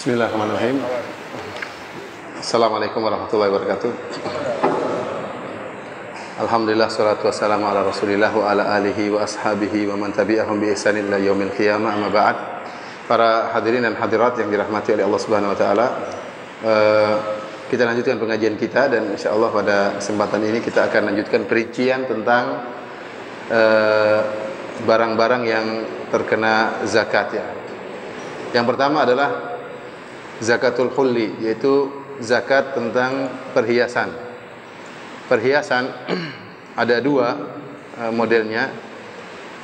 Bismillahirrahmanirrahim. Assalamualaikum warahmatullahi wabarakatuh. Alhamdulillah, salatu wassalamu ala rasulillah wa ala alihi wa ashabihi wa man tabi'ahum bi ihsanin ila yaumil qiyamah, amma ba'd. Para hadirin dan hadirat yang dirahmati oleh Allah Subhanahu wa taala, kita lanjutkan pengajian kita, dan insyaallah pada kesempatan ini kita akan lanjutkan perincian tentang barang-barang yang terkena zakat ya. Yang pertama adalah zakatul hulli, yaitu zakat tentang perhiasan. Perhiasan ada dua modelnya.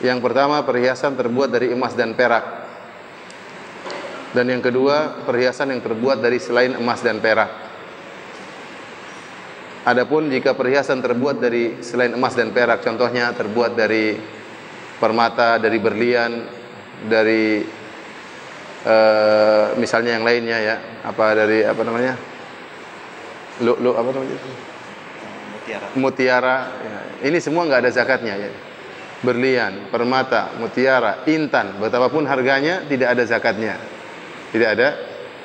Yang pertama, perhiasan terbuat dari emas dan perak. Dan yang kedua, perhiasan yang terbuat dari selain emas dan perak. Adapun jika perhiasan terbuat dari selain emas dan perak, contohnya terbuat dari permata, dari berlian, dari misalnya yang lainnya ya, dari mutiara ya. Ini semua nggak ada zakatnya ya. Berlian, permata, mutiara, intan, betapapun harganya tidak ada zakatnya. Tidak ada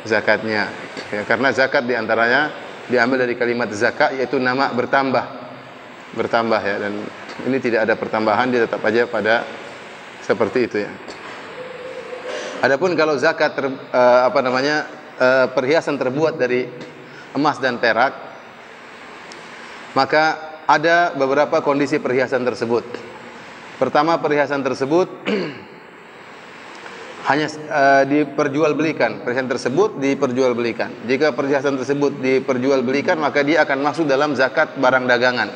zakatnya ya, karena zakat diantaranya diambil dari kalimat zakat, yaitu nama bertambah ya, dan ini tidak ada pertambahan, dia tetap aja pada seperti itu ya. Adapun kalau zakat perhiasan terbuat dari emas dan perak, maka ada beberapa kondisi perhiasan tersebut. Pertama, perhiasan tersebut hanya diperjualbelikan. Perhiasan tersebut diperjualbelikan. Jika perhiasan tersebut diperjualbelikan, maka dia akan masuk dalam zakat barang dagangan.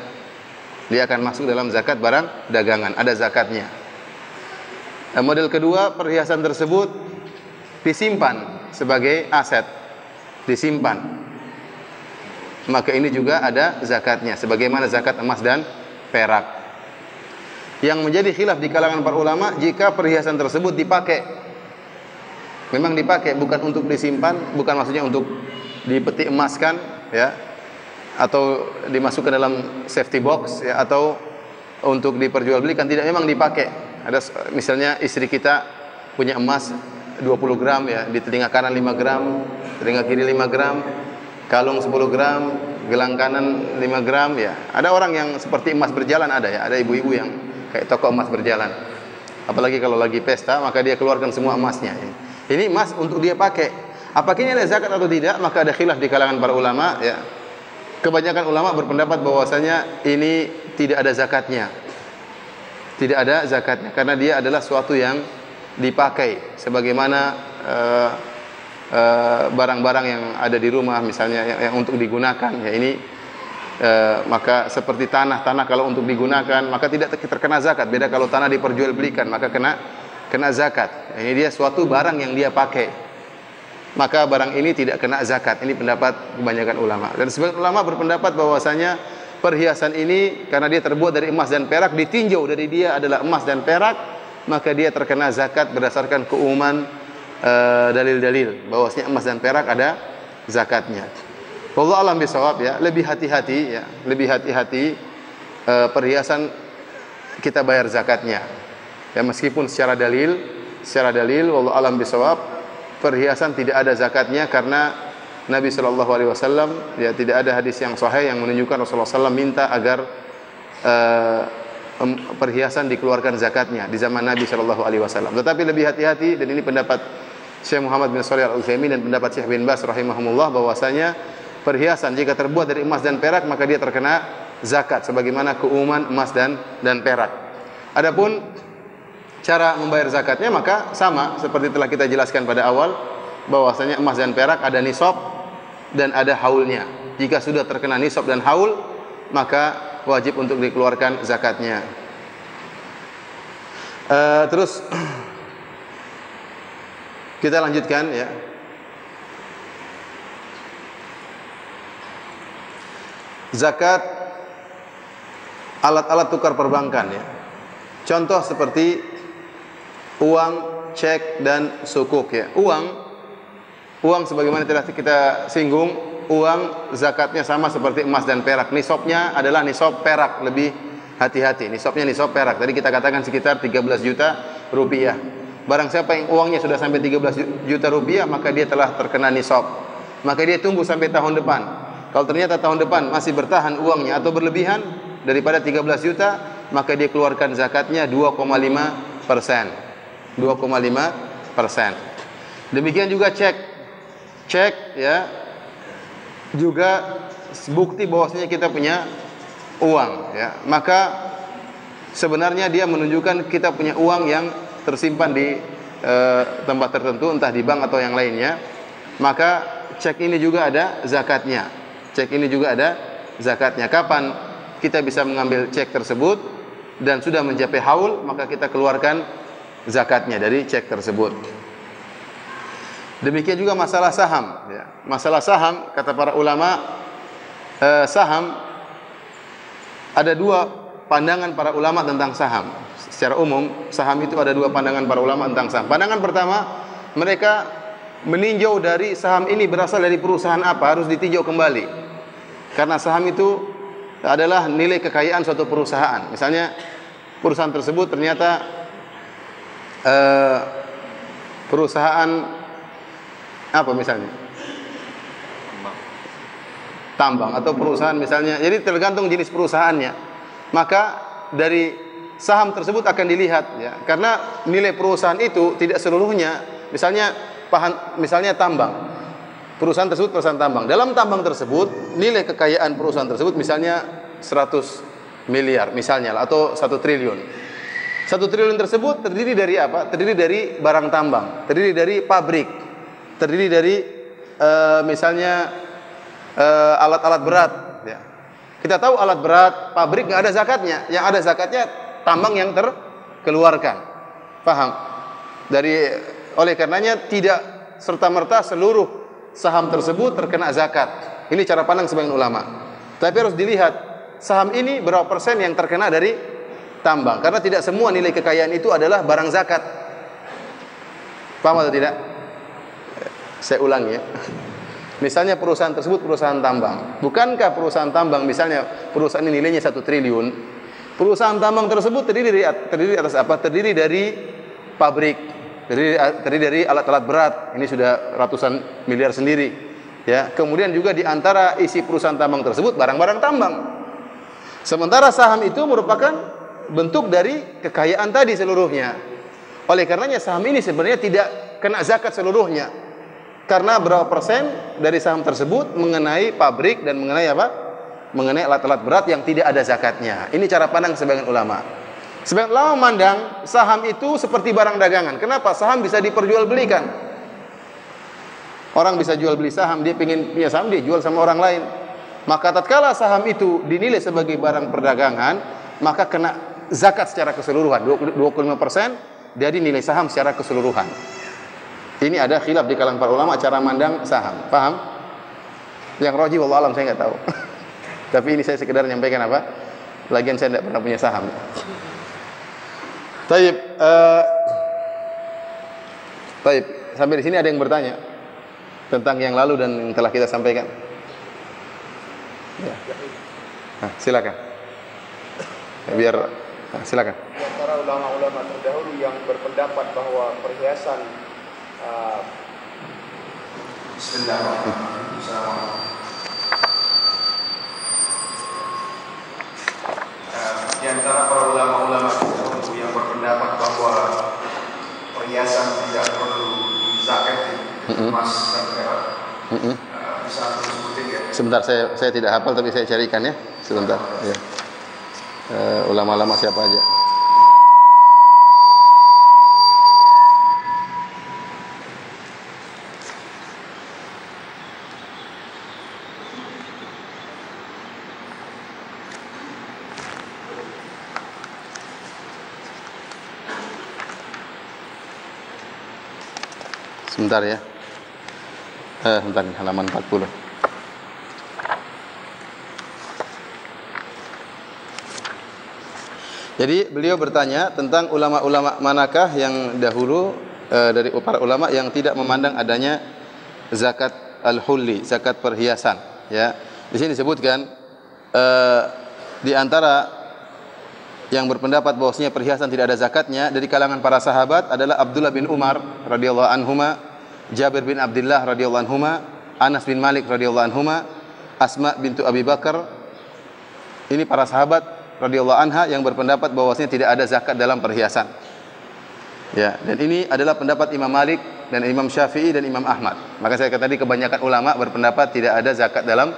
Dia akan masuk dalam zakat barang dagangan. Ada zakatnya. Model kedua, perhiasan tersebut disimpan sebagai aset, disimpan, maka ini juga ada zakatnya, sebagaimana zakat emas dan perak. Yang menjadi khilaf di kalangan para ulama, jika perhiasan tersebut dipakai, memang dipakai, bukan untuk disimpan, bukan maksudnya untuk dipeti emaskan ya, atau dimasukkan dalam safety box ya, atau untuk diperjualbelikan, tidak, memang dipakai. Ada misalnya istri kita punya emas 20 gram ya, di telinga kanan 5 gram, telinga kiri 5 gram, kalung 10 gram, gelang kanan 5 gram ya. Ada orang yang seperti emas berjalan, ada ya, ada ibu-ibu yang kayak toko emas berjalan. Apalagi kalau lagi pesta, maka dia keluarkan semua emasnya ya. Ini emas untuk dia pakai. Apakah ini ada zakat atau tidak? Maka ada khilaf di kalangan para ulama ya. Kebanyakan ulama berpendapat bahwasanya ini tidak ada zakatnya. Tidak ada zakatnya, karena dia adalah suatu yang dipakai, sebagaimana barang-barang yang ada di rumah misalnya yang untuk digunakan ya. Ini maka seperti tanah kalau untuk digunakan maka tidak terkena zakat. Beda kalau tanah diperjualbelikan, maka kena zakat. Ini dia suatu barang yang dia pakai, maka barang ini tidak kena zakat. Ini pendapat kebanyakan ulama. Dan sebagian ulama berpendapat bahwasanya perhiasan ini karena dia terbuat dari emas dan perak, ditinjau dari dia adalah emas dan perak, maka dia terkena zakat berdasarkan keumuman dalil-dalil bahwasanya emas dan perak ada zakatnya. Wallahu a'lam bishawab ya. Lebih hati-hati ya, lebih hati-hati perhiasan kita bayar zakatnya. Ya, meskipun secara dalil wallahu a'lam bishawab, perhiasan tidak ada zakatnya, karena Nabi SAW ya, tidak ada hadis yang sahih yang menunjukkan Rasulullah SAW minta agar perhiasan dikeluarkan zakatnya di zaman Nabi SAW. Tetapi lebih hati-hati, dan ini pendapat Syekh Muhammad bin Shalih Al-Utsaimin dan pendapat Syekh bin Baz rahimahumullah, bahwasanya perhiasan jika terbuat dari emas dan perak maka dia terkena zakat sebagaimana keumuman emas dan perak. Adapun cara membayar zakatnya maka sama seperti telah kita jelaskan pada awal, bahwasanya emas dan perak ada nisab dan ada haulnya. Jika sudah terkena nisab dan haul, maka wajib untuk dikeluarkan zakatnya. Terus kita lanjutkan ya. Zakat alat-alat tukar perbankan ya. Contoh seperti uang, cek dan sukuk ya. Uang sebagaimana telah kita singgung, uang zakatnya sama seperti emas dan perak. Nisabnya adalah nisab perak, lebih hati-hati. Nisabnya nisab perak. Tadi kita katakan sekitar 13 juta rupiah. Barang siapa yang uangnya sudah sampai 13 juta rupiah, maka dia telah terkena nisab. Maka dia tunggu sampai tahun depan. Kalau ternyata tahun depan masih bertahan uangnya atau berlebihan daripada 13 juta, maka dia keluarkan zakatnya 2,5%. 2,5%. Demikian juga cek ya, juga bukti bahwasanya kita punya uang ya. Maka sebenarnya dia menunjukkan kita punya uang yang tersimpan di tempat tertentu, entah di bank atau yang lainnya. Maka cek ini juga ada zakatnya. Cek ini juga ada zakatnya. Kapan kita bisa mengambil cek tersebut dan sudah mencapai haul, maka kita keluarkan zakatnya dari cek tersebut. Demikian juga masalah saham ya. Masalah saham, kata para ulama, saham ada dua pandangan para ulama tentang saham. Secara umum, saham itu ada dua pandangan para ulama tentang saham. Pandangan pertama, mereka meninjau dari saham ini berasal dari perusahaan apa, harus ditinjau kembali. Karena saham itu adalah nilai kekayaan suatu perusahaan. Misalnya perusahaan tersebut ternyata perusahaan apa misalnya? Tambang atau perusahaan misalnya. Jadi tergantung jenis perusahaannya. Maka dari saham tersebut akan dilihat ya. Karena nilai perusahaan itu tidak seluruhnya, misalnya tambang. Perusahaan tersebut perusahaan tambang. Dalam tambang tersebut nilai kekayaan perusahaan tersebut misalnya 100 miliar misalnya atau 1 triliun. 1 triliun tersebut terdiri dari apa? Terdiri dari barang tambang, terdiri dari pabrik, terdiri dari misalnya alat-alat berat ya. Kita tahu alat berat, pabrik nggak ada zakatnya. Yang ada zakatnya tambang yang terkeluarkan. Paham? Oleh karenanya tidak serta-merta seluruh saham tersebut terkena zakat. Ini cara pandang sebagian ulama. Tapi harus dilihat saham ini berapa persen yang terkena dari tambang. Karena tidak semua nilai kekayaan itu adalah barang zakat. Paham atau tidak? Saya ulangi ya. Misalnya perusahaan tersebut perusahaan tambang. Bukankah perusahaan tambang misalnya perusahaan ini nilainya 1 triliun? Perusahaan tambang tersebut terdiri atas apa? Terdiri dari pabrik, terdiri dari alat-alat berat. Ini sudah ratusan miliar sendiri. Ya, kemudian juga di antara isi perusahaan tambang tersebut barang-barang tambang. Sementara saham itu merupakan bentuk dari kekayaan tadi seluruhnya. Oleh karenanya saham ini sebenarnya tidak kena zakat seluruhnya. Karena berapa persen dari saham tersebut mengenai pabrik dan mengenai apa? Mengenai alat-alat berat yang tidak ada zakatnya. Ini cara pandang sebagian ulama. Sebagian ulama memandang saham itu seperti barang dagangan. Kenapa? Saham bisa diperjualbelikan. Orang bisa jual beli saham, dia ingin punya saham, dia jual sama orang lain. Maka tatkala saham itu dinilai sebagai barang perdagangan, maka kena zakat secara keseluruhan. 25% dari nilai saham secara keseluruhan. Ini ada khilaf di kalangan para ulama cara mandang saham. Paham? Yang rajih wallahu alam saya enggak tahu. Tapi ini saya sekedar menyampaikan apa? Lagian saya tidak pernah punya saham. Taib, sampai di sini ada yang bertanya tentang yang lalu dan yang telah kita sampaikan. Ya. Nah, silakan. Silakan. Para ulama-ulama terdahulu yang berpendapat bahwa perhiasan Bismillahirrahmanirrahim. Di antara para ulama-ulama terdahulu yang berpendapat bahwa perhiasan tidak perlu zakat, emas dan perak, bisa sebutin ya? Sebentar, saya tidak hafal tapi saya carikan ya. Sebentar. Ya. Ulama-ulama siapa aja? Sebentar ya. Sebentar nih, halaman 40. Jadi beliau bertanya tentang ulama-ulama manakah yang dahulu dari para ulama yang tidak memandang adanya zakat al-hulli, zakat perhiasan ya. Di sini disebutkan di antara yang berpendapat bahwasanya perhiasan tidak ada zakatnya dari kalangan para sahabat adalah Abdullah bin Umar radhiyallahu anhuma, Jabir bin Abdullah radhiyallahu anhuma, Anas bin Malik radhiyallahu anhuma, Asma bintu Abi Bakar. Ini para sahabat radhiyallahu anha yang berpendapat bahwasanya tidak ada zakat dalam perhiasan. Ya, dan ini adalah pendapat Imam Malik dan Imam Syafi'i dan Imam Ahmad. Maka saya kata tadi kebanyakan ulama berpendapat tidak ada zakat dalam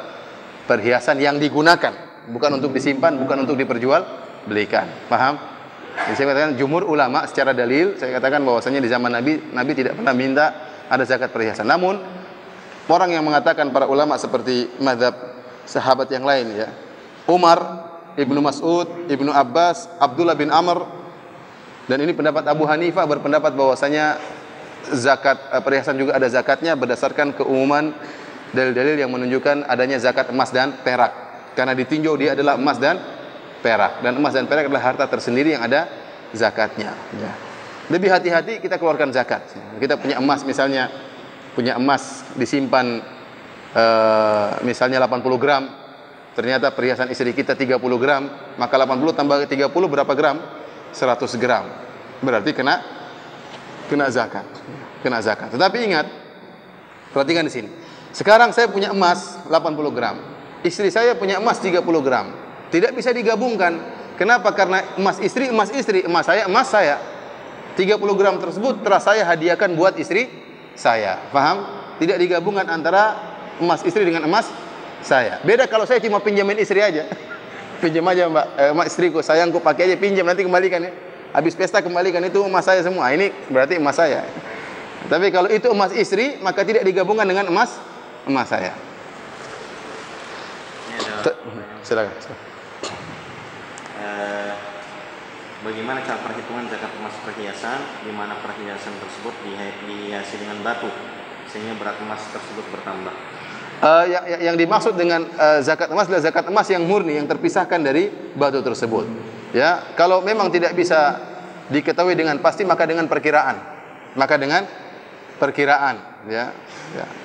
perhiasan yang digunakan, bukan untuk disimpan, bukan untuk diperjualbelikan. Paham? Jadi saya katakan jumhur ulama secara dalil, saya katakan bahwasanya di zaman Nabi tidak pernah minta ada zakat perhiasan. Namun orang yang mengatakan para ulama seperti mazhab sahabat yang lain ya, Umar, Ibnu Mas'ud, Ibnu Abbas, Abdullah bin Amr, dan ini pendapat Abu Hanifah berpendapat bahwasanya zakat perhiasan juga ada zakatnya berdasarkan keumuman dalil-dalil yang menunjukkan adanya zakat emas dan perak. Karena ditinjau dia adalah emas dan perak, dan emas dan perak adalah harta tersendiri yang ada zakatnya. Ya. Lebih hati-hati kita keluarkan zakat. Kita punya emas misalnya, punya emas disimpan misalnya 80 gram. Ternyata perhiasan istri kita 30 gram, maka 80 tambah 30 berapa gram? 100 gram. Berarti kena zakat. Kena zakat. Tetapi ingat, perhatikan di sini. Sekarang saya punya emas 80 gram. Istri saya punya emas 30 gram. Tidak bisa digabungkan. Kenapa? Karena emas istri, emas saya. 30 gram tersebut telah saya hadiahkan buat istri saya. Paham? Tidak digabungkan antara emas istri dengan emas saya. Beda kalau saya cuma pinjamin istri aja. Pinjam aja mbak istriku, sayangku pakai aja, pinjam nanti kembalikan ya. Habis pesta kembalikan, itu emas saya semua. Ini berarti emas saya. Tapi kalau itu emas istri, maka tidak digabungkan dengan emas saya. Silakan. Bagaimana cara perhitungan zakat emas perhiasan, di mana perhiasan tersebut dihiasi dengan batu sehingga berat emas tersebut bertambah? Yang dimaksud dengan zakat emas adalah zakat emas yang murni, yang terpisahkan dari batu tersebut. Ya, kalau memang tidak bisa diketahui dengan pasti, maka dengan perkiraan. Ya.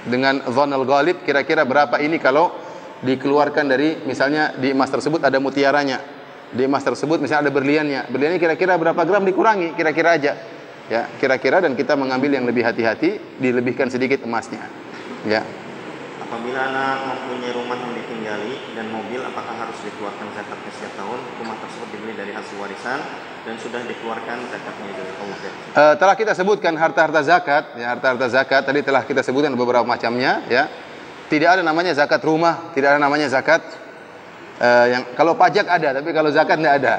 Dengan dhannul ghalib, kira-kira berapa ini kalau dikeluarkan dari, misalnya di emas tersebut ada mutiaranya, di emas tersebut misalnya ada berliannya. Berliannya kira-kira berapa gram dikurangi, kira-kira aja. Ya, kira-kira, dan kita mengambil yang lebih hati-hati, dilebihkan sedikit emasnya. Ya. Apabila anak mempunyai rumah yang ditinggali dan mobil, apakah harus dikeluarkan zakatnya setiap tahun? Rumah tersebut dibeli dari hasil warisan dan sudah dikeluarkan zakatnya dari Allah. Telah kita sebutkan harta-harta zakat, ya, harta-harta zakat tadi telah kita sebutkan beberapa macamnya, ya. Tidak ada namanya zakat rumah, tidak ada namanya zakat yang kalau pajak ada, tapi kalau zakat tidak ada.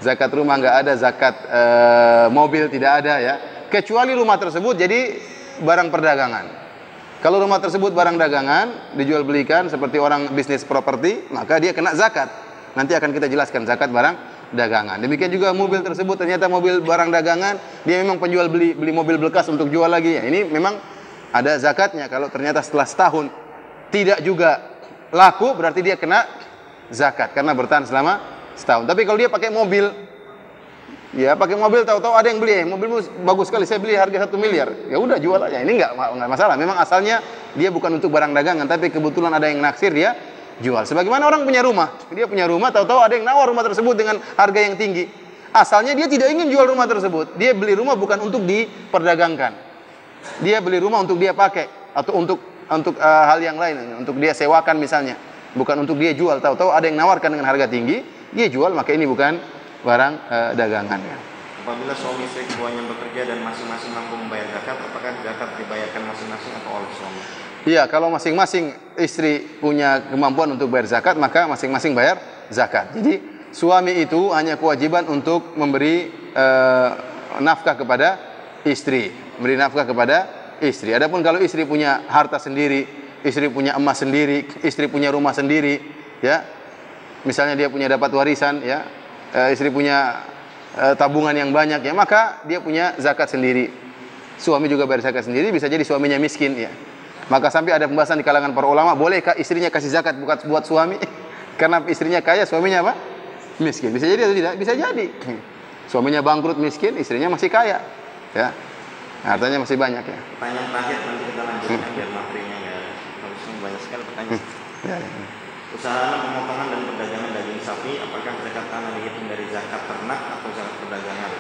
Zakat rumah enggak ada, zakat mobil tidak ada, ya. Kecuali rumah tersebut jadi barang perdagangan. Kalau rumah tersebut barang dagangan, dijual belikan seperti orang bisnis properti, maka dia kena zakat. Nanti akan kita jelaskan zakat barang dagangan. Demikian juga mobil tersebut, ternyata mobil barang dagangan, dia memang penjual beli mobil bekas untuk jual lagi. Ya, ini memang ada zakatnya. Kalau ternyata setelah setahun tidak juga laku, berarti dia kena zakat karena bertahan selama setahun. Tapi kalau dia pakai mobil, ya pakai mobil, tahu-tahu ada yang beli, mobilmu bagus sekali, saya beli harga 1 miliar. Ya udah jual aja. Ini enggak masalah. Memang asalnya dia bukan untuk barang dagangan, tapi kebetulan ada yang naksir, dia jual. Sebagaimana orang punya rumah, dia punya rumah, tahu-tahu ada yang nawar rumah tersebut dengan harga yang tinggi. Asalnya dia tidak ingin jual rumah tersebut. Dia beli rumah bukan untuk diperdagangkan. Dia beli rumah untuk dia pakai atau untuk hal yang lain, untuk dia sewakan misalnya, bukan untuk dia jual. Tahu-tahu ada yang nawarkan dengan harga tinggi, dia jual, maka ini bukan barang dagangan. Apabila suami istri keduanya bekerja dan masing-masing mampu membayar zakat, apakah zakat dibayarkan masing-masing atau oleh suami? Iya, kalau masing-masing istri punya kemampuan untuk bayar zakat, maka masing-masing bayar zakat. Jadi suami itu hanya kewajiban untuk memberi nafkah kepada istri, memberi nafkah kepada istri. Adapun kalau istri punya harta sendiri, istri punya emas sendiri, istri punya rumah sendiri, ya, misalnya dia punya dapat warisan, ya, istri punya tabungan yang banyak, ya, maka dia punya zakat sendiri. Suami juga bayar zakat sendiri. Bisa jadi suaminya miskin, ya. Maka sampai ada pembahasan di kalangan para ulama, bolehkah istrinya kasih zakat buat suami? Karena istrinya kaya, suaminya apa? Miskin. Bisa jadi atau tidak? Bisa jadi. Suaminya bangkrut, miskin, istrinya masih kaya, ya. Hartanya masih banyak, ya. Pertanyaan terakhir, nanti kita lanjutkan biar materinya ya. Harusnya banyak sekali pertanyaan. Ya. Usaha pemotongan dan perdagangan daging sapi, apakah zakat tanah dihitung dari zakat ternak atau zakat perdagangan?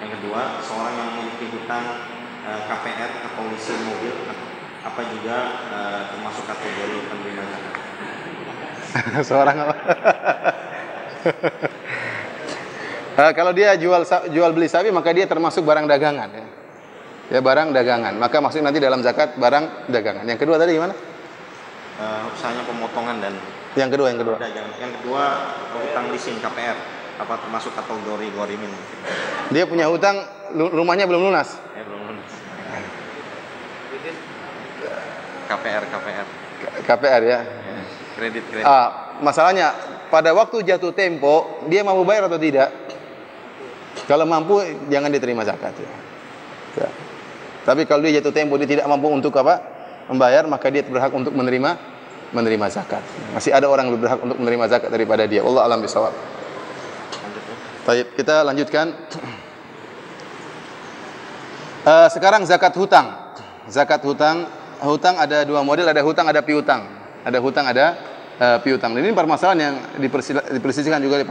Yang kedua, seorang yang memiliki hutang KPR atau leasing mobil, apa juga termasuk kategori penerima zakat? Seorang apa? Kalau dia jual beli sapi, maka dia termasuk barang dagangan, ya. Ya, barang dagangan. Maka maksudnya nanti dalam zakat barang dagangan. Yang kedua tadi gimana? Usahanya pemotongan dan yang kedua. perdagangan. Yang kedua, hutang leasing KPR, apa termasuk kategori ghorimin? Dia punya hutang, rumahnya belum lunas. Belum lunas. KPR. KPR, ya. Kredit. Masalahnya pada waktu jatuh tempo dia mampu bayar atau tidak? Kalau mampu jangan diterima zakat, ya. Tapi kalau dia jatuh tempo dia tidak mampu untuk membayar, maka dia berhak untuk menerima zakat. Masih ada orang lebih berhak untuk menerima zakat daripada dia. Wallahu a'lam bishawab. Baik, kita lanjutkan. Sekarang zakat hutang. Zakat hutang ada dua model, ada hutang, ada piutang. Ada hutang, ada piutang. Dan ini permasalahan yang diperselisihkan juga oleh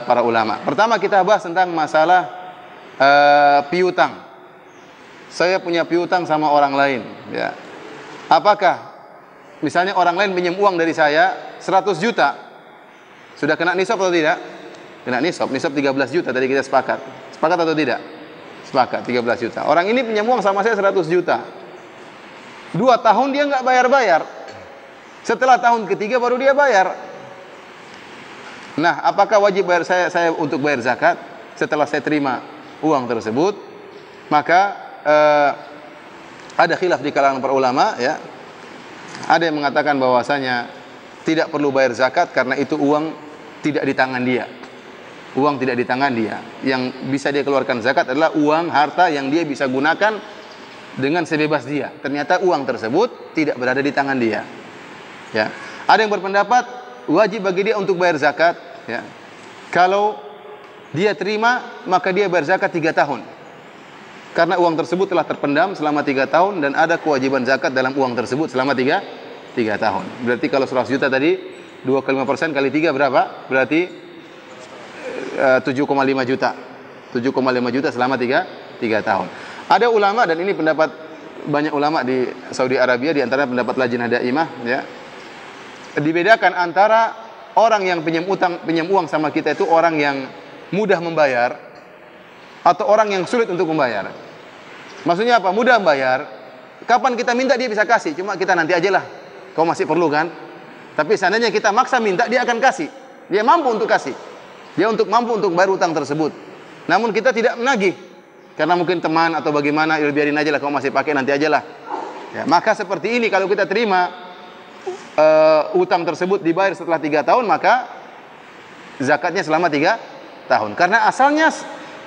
para ulama. Pertama kita bahas tentang masalah piutang. Saya punya piutang sama orang lain, ya. Apakah misalnya orang lain pinjam uang dari saya 100 juta. Sudah kena nisab atau tidak? Kena nisab. Nisab 13 juta tadi kita sepakat. Sepakat atau tidak? Sepakat, 13 juta. Orang ini pinjam uang sama saya 100 juta. 2 tahun dia nggak bayar-bayar. Setelah tahun ketiga baru dia bayar. Nah, apakah wajib bayar saya untuk bayar zakat setelah saya terima uang tersebut? Maka ada khilaf di kalangan para ulama, ya. Ada yang mengatakan bahwasanya tidak perlu bayar zakat karena itu uang tidak di tangan dia. Uang tidak di tangan dia. Yang bisa dia keluarkan zakat adalah uang harta yang dia bisa gunakan dengan sebebas dia. Ternyata uang tersebut tidak berada di tangan dia. Ya. Ada yang berpendapat wajib bagi dia untuk bayar zakat, ya. Kalau dia terima maka dia bayar zakat 3 tahun. Karena uang tersebut telah terpendam selama 3 tahun dan ada kewajiban zakat dalam uang tersebut selama 3 tahun. Berarti kalau 100 juta tadi 2,5% kali 3 berapa? Berarti 7,5 juta. 7,5 juta selama 3 tahun. Ada ulama, dan ini pendapat banyak ulama di Saudi Arabia, di antara pendapat Lajnah Daimah, ya. Dibedakan antara orang yang pinjam uang sama kita itu orang yang mudah membayar atau orang yang sulit untuk membayar. Maksudnya apa? Mudah membayar. Kapan kita minta dia bisa kasih, cuma kita nanti aja lah. Kau masih perlu kan? Tapi seandainya kita maksa minta, dia akan kasih. Dia mampu untuk kasih. Dia mampu untuk bayar utang tersebut. Namun kita tidak menagih. Karena mungkin teman atau bagaimana, ya biarin aja lah, kau masih pakai nanti aja lah. Ya, maka seperti ini kalau kita terima utang tersebut dibayar setelah 3 tahun, maka zakatnya selama 3 tahun. Karena asalnya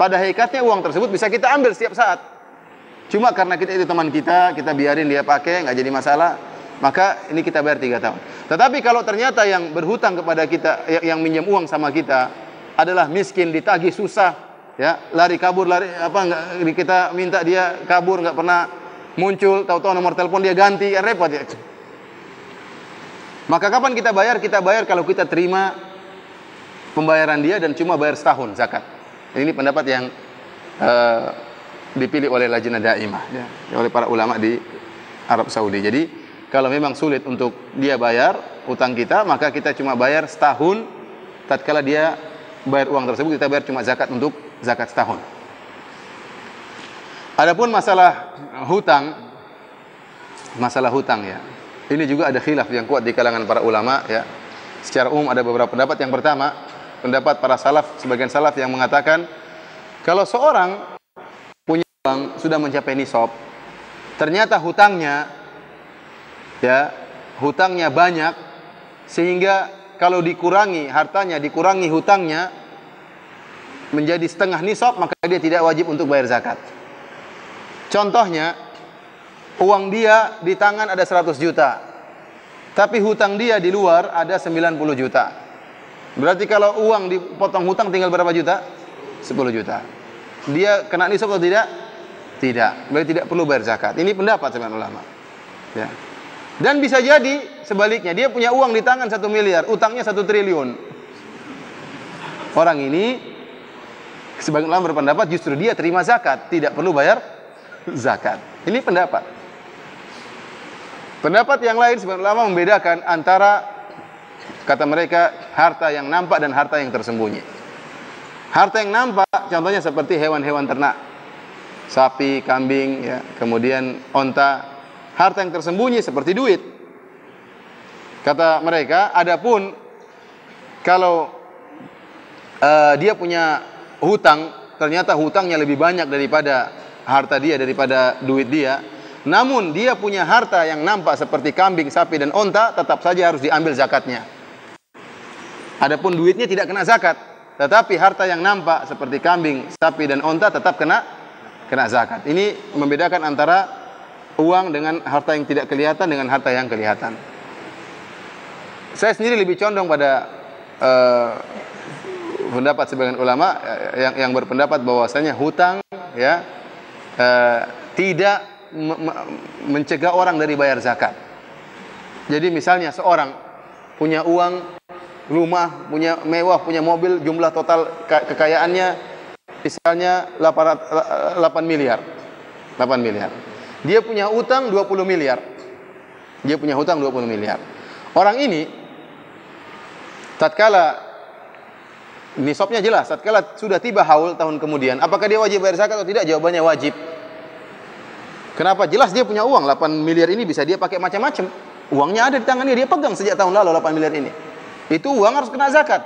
pada hakikatnya uang tersebut bisa kita ambil setiap saat. Cuma karena kita itu teman kita biarin dia pakai, nggak jadi masalah, maka ini kita bayar 3 tahun. Tetapi kalau ternyata yang berhutang kepada kita, yang minjam uang sama kita adalah miskin, ditagih susah, ya, lari kabur, nggak, kita minta dia kabur, nggak pernah muncul, tahu-tahu nomor telepon dia ganti, kan repot ya. Maka kapan kita bayar? Kita bayar kalau kita terima pembayaran dia dan cuma bayar setahun zakat. Ini pendapat yang dipilih oleh Lajnah Daimah, ya, oleh para ulama di Arab Saudi. Jadi kalau memang sulit untuk dia bayar utang kita, maka kita cuma bayar setahun. Tatkala dia bayar uang tersebut, kita bayar cuma zakat untuk zakat setahun. Adapun masalah hutang, ya, ini juga ada khilaf yang kuat di kalangan para ulama, ya. Secara umum ada beberapa pendapat. Yang pertama, pendapat para salaf, sebagian salaf yang mengatakan kalau seorang punya uang sudah mencapai nisab, ternyata hutangnya banyak, sehingga kalau dikurangi hartanya, dikurangi hutangnya menjadi setengah nisab, maka dia tidak wajib untuk bayar zakat. Contohnya, uang dia di tangan ada 100 juta, tapi hutang dia di luar ada 90 juta. Berarti kalau uang dipotong hutang tinggal berapa juta? 10 juta. Dia kena nisab atau tidak? Tidak. Berarti tidak perlu bayar zakat. Ini pendapat sebagian ulama. Ya. Dan bisa jadi sebaliknya, dia punya uang di tangan 1 miliar, utangnya 1 triliun. Orang ini, sebagian ulama berpendapat justru dia terima zakat, tidak perlu bayar zakat. Ini pendapat. Pendapat yang lain, sebagian ulama membedakan antara, kata mereka, harta yang nampak dan harta yang tersembunyi. Harta yang nampak, contohnya seperti hewan-hewan ternak, sapi, kambing, ya, kemudian onta. Harta yang tersembunyi seperti duit. Kata mereka, adapun kalau dia punya hutang, ternyata hutangnya lebih banyak daripada harta dia, daripada duit dia, namun dia punya harta yang nampak seperti kambing, sapi, dan onta, tetap saja harus diambil zakatnya. Adapun duitnya tidak kena zakat, tetapi harta yang nampak seperti kambing, sapi, dan onta tetap kena zakat. Ini membedakan antara uang dengan harta yang tidak kelihatan dengan harta yang kelihatan. Saya sendiri lebih condong pada pendapat sebagian ulama yang berpendapat bahwasanya hutang, ya, tidak mencegah orang dari bayar zakat. Jadi misalnya seorang punya uang, rumah, punya mewah, punya mobil, jumlah total kekayaannya misalnya 8 miliar. Dia punya utang 20 miliar. Orang ini tatkala nisabnya jelas, tatkala sudah tiba haul tahun kemudian, apakah dia wajib bayar zakat atau tidak? Jawabannya wajib. Kenapa? Jelas dia punya uang 8 miliar ini bisa dia pakai macam-macam. Uangnya ada di tangannya, dia pegang sejak tahun lalu 8 miliar ini. Itu uang harus kena zakat.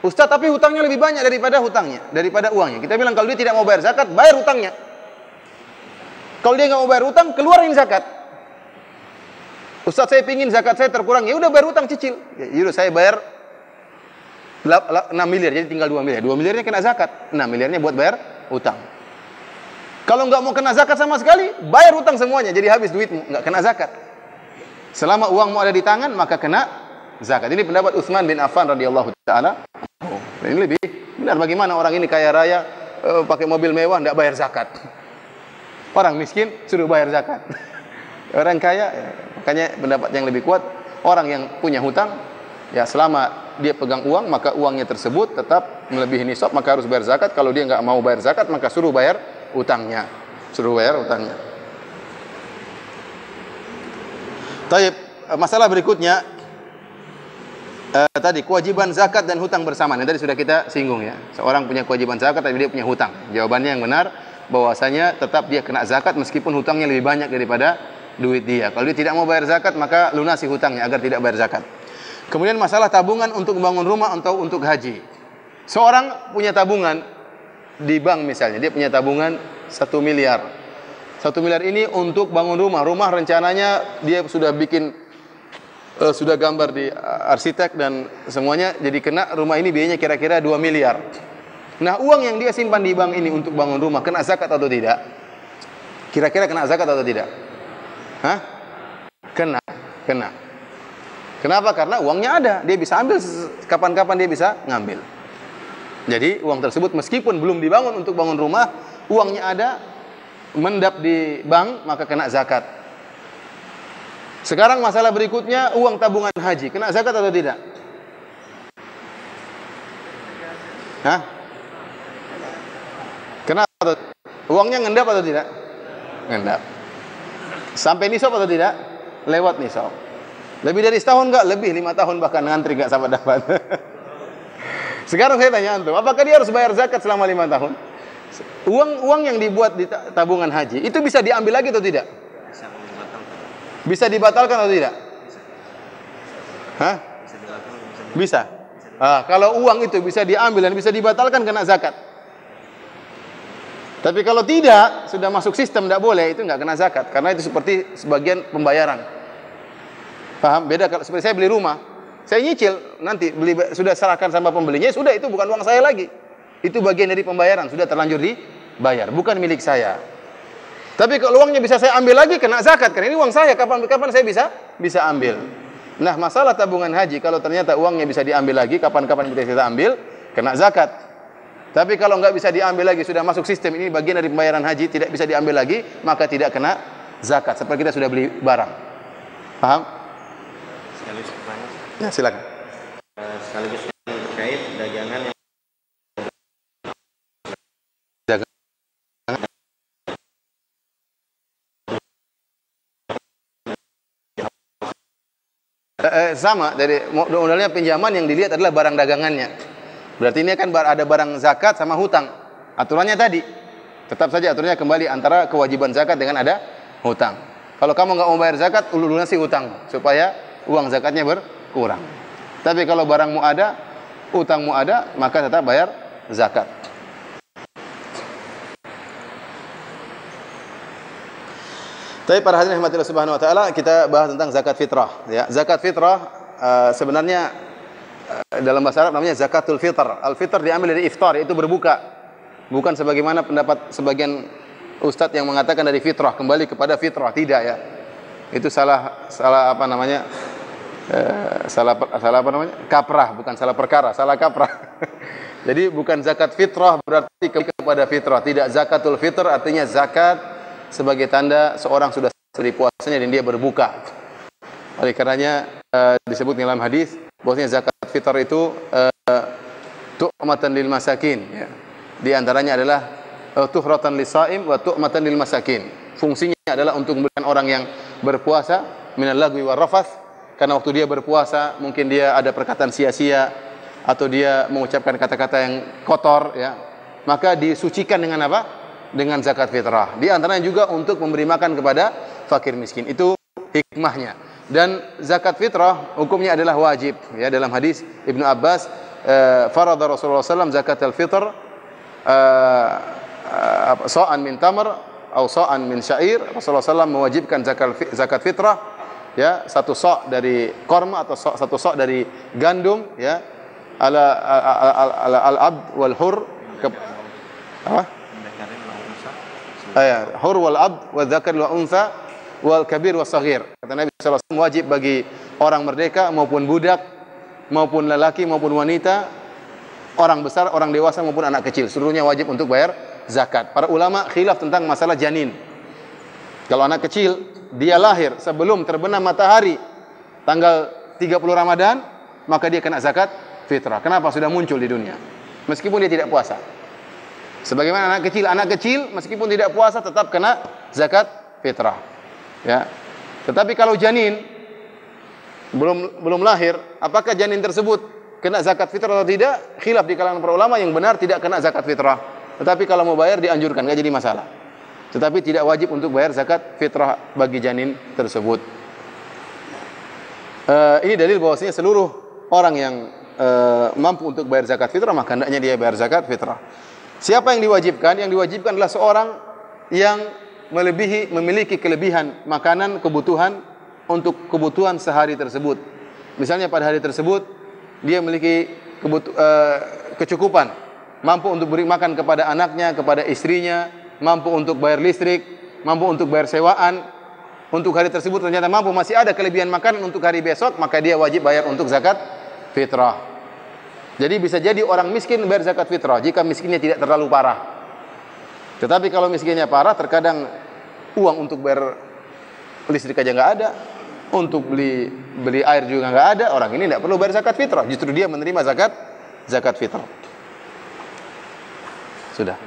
Ustaz, tapi hutangnya lebih banyak daripada uangnya. Kita bilang kalau dia tidak mau bayar zakat, bayar hutangnya. Kalau dia nggak mau bayar hutang, keluarin zakat. Ustaz, saya pingin zakat saya terkurang. Ya udah bayar hutang, cicil. Ya udah saya bayar 6 miliar, jadi tinggal 2 miliar. 2 miliarnya kena zakat. 6 miliarnya buat bayar hutang. Kalau nggak mau kena zakat sama sekali, bayar hutang semuanya. Jadi habis duitmu, nggak kena zakat. Selama uangmu ada di tangan, maka kena zakat. Ini pendapat Utsman bin Affan radhiyallahu taala. Ini lebih benar. Bagaimana orang ini kaya raya, pakai mobil mewah, nggak bayar zakat. Orang miskin suruh bayar zakat. Orang kaya, ya, makanya pendapat yang lebih kuat, orang yang punya hutang, ya selama dia pegang uang, maka uangnya tersebut tetap melebihi nisab, maka harus bayar zakat. Kalau dia nggak mau bayar zakat, maka suruh bayar utangnya. Taib, masalah berikutnya tadi kewajiban zakat dan hutang bersamaan. Yang tadi sudah kita singgung, ya. Seorang punya kewajiban zakat tapi dia punya hutang. Jawabannya yang benar bahwasanya tetap dia kena zakat meskipun hutangnya lebih banyak daripada duit dia. Kalau dia tidak mau bayar zakat, maka lunasi hutangnya agar tidak bayar zakat. Kemudian masalah tabungan untuk membangun rumah atau untuk haji. Seorang punya tabungan di bank misalnya, dia punya tabungan 1 miliar. 1 miliar ini untuk bangun rumah. Rumah rencananya dia sudah bikin, sudah gambar di arsitek dan semuanya, jadi kena rumah ini biayanya kira-kira 2 miliar. Nah, uang yang dia simpan di bank ini untuk bangun rumah kena zakat atau tidak? Kira-kira kena zakat atau tidak? Hah? Kena. Kenapa? Karena uangnya ada, dia bisa ambil kapan-kapan dia bisa ngambil. Jadi uang tersebut meskipun belum dibangun untuk bangun rumah, uangnya ada, mendap di bank, maka kena zakat. Sekarang masalah berikutnya, uang tabungan haji, kena zakat atau tidak? Hah? Kenapa? Uangnya ngendap atau tidak? Ngendap. Sampai nisab atau tidak? Lewat nisab. Lebih dari setahun enggak? Lebih, 5 tahun bahkan ngantri enggak sampai dapat. Sekarang saya tanya antum, apakah dia harus bayar zakat selama 5 tahun? Uang yang dibuat di tabungan haji itu bisa diambil lagi atau tidak? Bisa dibatalkan atau tidak? Hah? Bisa. Kalau uang itu bisa diambil dan bisa dibatalkan, kena zakat. Tapi kalau tidak, sudah masuk sistem, tidak boleh, itu nggak kena zakat. Karena itu seperti sebagian pembayaran. Paham? Beda kalau seperti saya beli rumah, saya nyicil, nanti sudah serahkan sama pembelinya, sudah, itu bukan uang saya lagi. Itu bagian dari pembayaran, sudah terlanjur dibayar, bukan milik saya. Tapi kalau uangnya bisa saya ambil lagi, kena zakat. Karena ini uang saya, kapan saya bisa ambil. Nah, masalah tabungan haji, kalau ternyata uangnya bisa diambil lagi, kapan-kapan kita ambil, kena zakat. Tapi kalau nggak bisa diambil lagi, sudah masuk sistem, ini bagian dari pembayaran haji, tidak bisa diambil lagi, maka tidak kena zakat. Seperti kita sudah beli barang. Paham? Sekaligus pertanyaan. Ya, silakan. Sekaligus terkait dagangan yang sama, dari modalnya pinjaman yang dilihat adalah barang dagangannya. Berarti ini kan ada barang zakat sama hutang. Aturannya tadi tetap saja aturannya kembali antara kewajiban zakat dengan ada hutang. Kalau kamu nggak mau bayar zakat, lunasi hutang supaya uang zakatnya berkurang. Tapi kalau barangmu ada, hutangmu ada, maka tetap bayar zakat. Tapi para hadirin rahmatillah subhanahu wa ta'ala, kita bahas tentang zakat fitrah. Ya, zakat fitrah sebenarnya dalam bahasa Arab namanya zakatul fitr. Al-fitr diambil dari iftar, yaitu berbuka. Bukan sebagaimana pendapat sebagian ustadz yang mengatakan dari fitrah, kembali kepada fitrah. Tidak ya. Itu salah apa namanya? Salah apa namanya? Kaprah, bukan salah perkara, salah kaprah. Jadi bukan zakat fitrah berarti kepada fitrah. Tidak, zakatul fitr artinya zakat sebagai tanda seorang sudah selesai puasanya dan dia berbuka. Oleh karenanya disebut dalam hadis bahwasanya zakat fitr itu tu'matan lil masakin, ya. Di antaranya adalah tuhratan lisaim wa tu'matan lil masakin. Fungsinya adalah untuk memberikan orang yang berpuasa minal lagwi war rafath, karena waktu dia berpuasa mungkin dia ada perkataan sia-sia atau dia mengucapkan kata-kata yang kotor, ya. Maka disucikan dengan apa? Dengan zakat fitrah. Di antaranya juga untuk memberi makan kepada fakir miskin. Itu hikmahnya. Dan zakat fitrah hukumnya adalah wajib. Ya, dalam hadis Ibnu Abbas, farada Rasulullah SAW zakat al-fitr sa'an min tamr atau sa'an min syair. Rasulullah SAW mewajibkan zakat fitrah, ya, satu sa' dari korma atau satu sa' dari gandum, ya, al-abd wal hur, apa? Hur wal abd wa dzakar wa untha wal kabir wa saghir. Kata Nabi sallallahu alaihi wasallam, wajib bagi orang merdeka maupun budak, maupun lelaki maupun wanita, orang besar, orang dewasa maupun anak kecil, seluruhnya wajib untuk bayar zakat. Para ulama khilaf tentang masalah janin. Kalau anak kecil dia lahir sebelum terbenam matahari tanggal 30 Ramadan, maka dia kena zakat fitrah. Kenapa? Sudah muncul di dunia meskipun dia tidak puasa. Sebagaimana anak kecil meskipun tidak puasa tetap kena zakat fitrah. Ya. Tetapi kalau janin belum lahir, apakah janin tersebut kena zakat fitrah atau tidak? Khilaf di kalangan para ulama, yang benar tidak kena zakat fitrah. Tetapi kalau mau bayar dianjurkan, enggak jadi masalah. Tetapi tidak wajib untuk bayar zakat fitrah bagi janin tersebut. Ini dalil bahwasanya seluruh orang yang mampu untuk bayar zakat fitrah, maka hendaknya dia bayar zakat fitrah. Siapa yang diwajibkan? Yang diwajibkan adalah seorang yang memiliki kelebihan makanan, kebutuhan untuk kebutuhan sehari tersebut. Misalnya pada hari tersebut dia memiliki kecukupan, mampu untuk beri makan kepada anaknya, kepada istrinya, mampu untuk bayar listrik, mampu untuk bayar sewaan. Untuk hari tersebut ternyata mampu, masih ada kelebihan makanan untuk hari besok, maka dia wajib bayar untuk zakat fitrah. Jadi bisa jadi orang miskin bayar zakat fitrah jika miskinnya tidak terlalu parah. Tetapi kalau miskinnya parah, terkadang uang untuk bayar listrik aja nggak ada, untuk beli air juga nggak ada, orang ini tidak perlu bayar zakat fitrah. Justru dia menerima zakat fitrah. Sudah.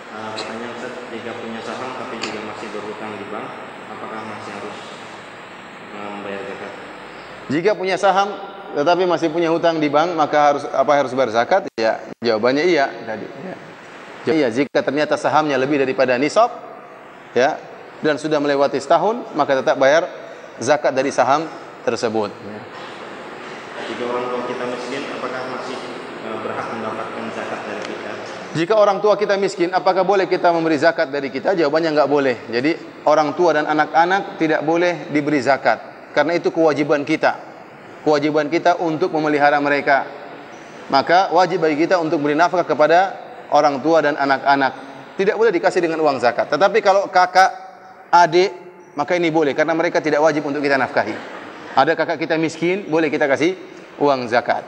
Pertanyaan Ustaz, jika punya saham tapi juga masih berhutang di bank, apakah masih harus membayar zakat? Jika punya saham tetapi masih punya hutang di bank, maka harus bayar zakat? Ya, jawabannya iya tadi. Ya. Iya, jika ternyata sahamnya lebih daripada nisab, ya, dan sudah melewati setahun, maka tetap bayar zakat dari saham tersebut. Ya. Jika orang tua kita miskin, apakah masih berhak mendapatkan zakat dari kita? Jika orang tua kita miskin, apakah boleh kita memberi zakat dari kita? Jawabannya enggak boleh. Jadi orang tua dan anak-anak tidak boleh diberi zakat, karena itu kewajiban kita. Kewajiban kita untuk memelihara mereka. Maka wajib bagi kita untuk beri nafkah kepada orang tua dan anak-anak. Tidak boleh dikasih dengan uang zakat. Tetapi kalau kakak, adik, maka ini boleh, karena mereka tidak wajib untuk kita nafkahi. Ada kakak kita miskin, boleh kita kasih uang zakat.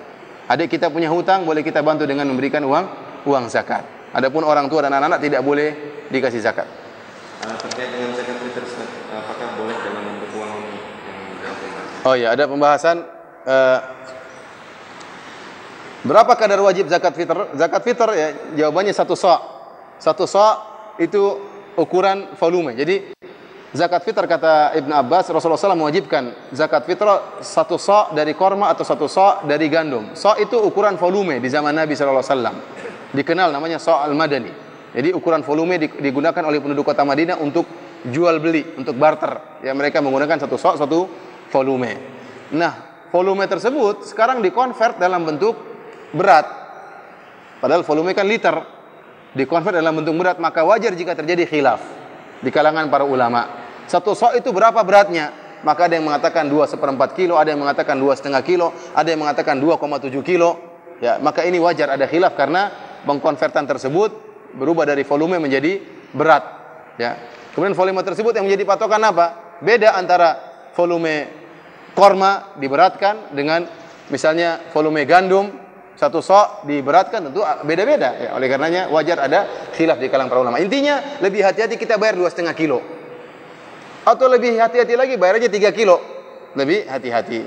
Adik kita punya hutang, boleh kita bantu dengan memberikan uang zakat. Adapun orang tua dan anak-anak tidak boleh dikasih zakat. Terkait dengan zakat fitrah, apakah boleh dalam bentuk uang ini? Oh ya, ada pembahasan berapa kadar wajib zakat fitr? Zakat fitr ya jawabannya 1 sa'. 1 sa' itu ukuran volume. Jadi zakat fitr kata Ibnu Abbas, Rasulullah SAW mewajibkan zakat fitr 1 sa' dari korma atau 1 sa' dari gandum. Sa' itu ukuran volume di zaman Nabi SAW. Dikenal namanya sa' al-madani. Jadi ukuran volume digunakan oleh penduduk kota Madinah untuk jual beli, untuk barter. Ya mereka menggunakan 1 sa', 1 volume. Nah, volume tersebut sekarang dikonvert dalam bentuk berat. Padahal volume kan liter. Dikonvert dalam bentuk berat, maka wajar jika terjadi khilaf di kalangan para ulama. 1 sa' itu berapa beratnya? Maka ada yang mengatakan 2/4 kilo, ada yang mengatakan 2,5 kilo, ada yang mengatakan 2,7 kilo. Ya, maka ini wajar ada khilaf karena pengkonvertan tersebut berubah dari volume menjadi berat. Ya. Kemudian volume tersebut yang menjadi patokan apa? Beda antara volume korma diberatkan dengan misalnya volume gandum 1 sa' diberatkan, tentu beda-beda. Ya, oleh karenanya wajar ada khilaf di kalangan para ulama. Intinya lebih hati-hati kita bayar 2,5 kilo. Atau lebih hati-hati lagi bayar aja 3 kilo. Lebih hati-hati.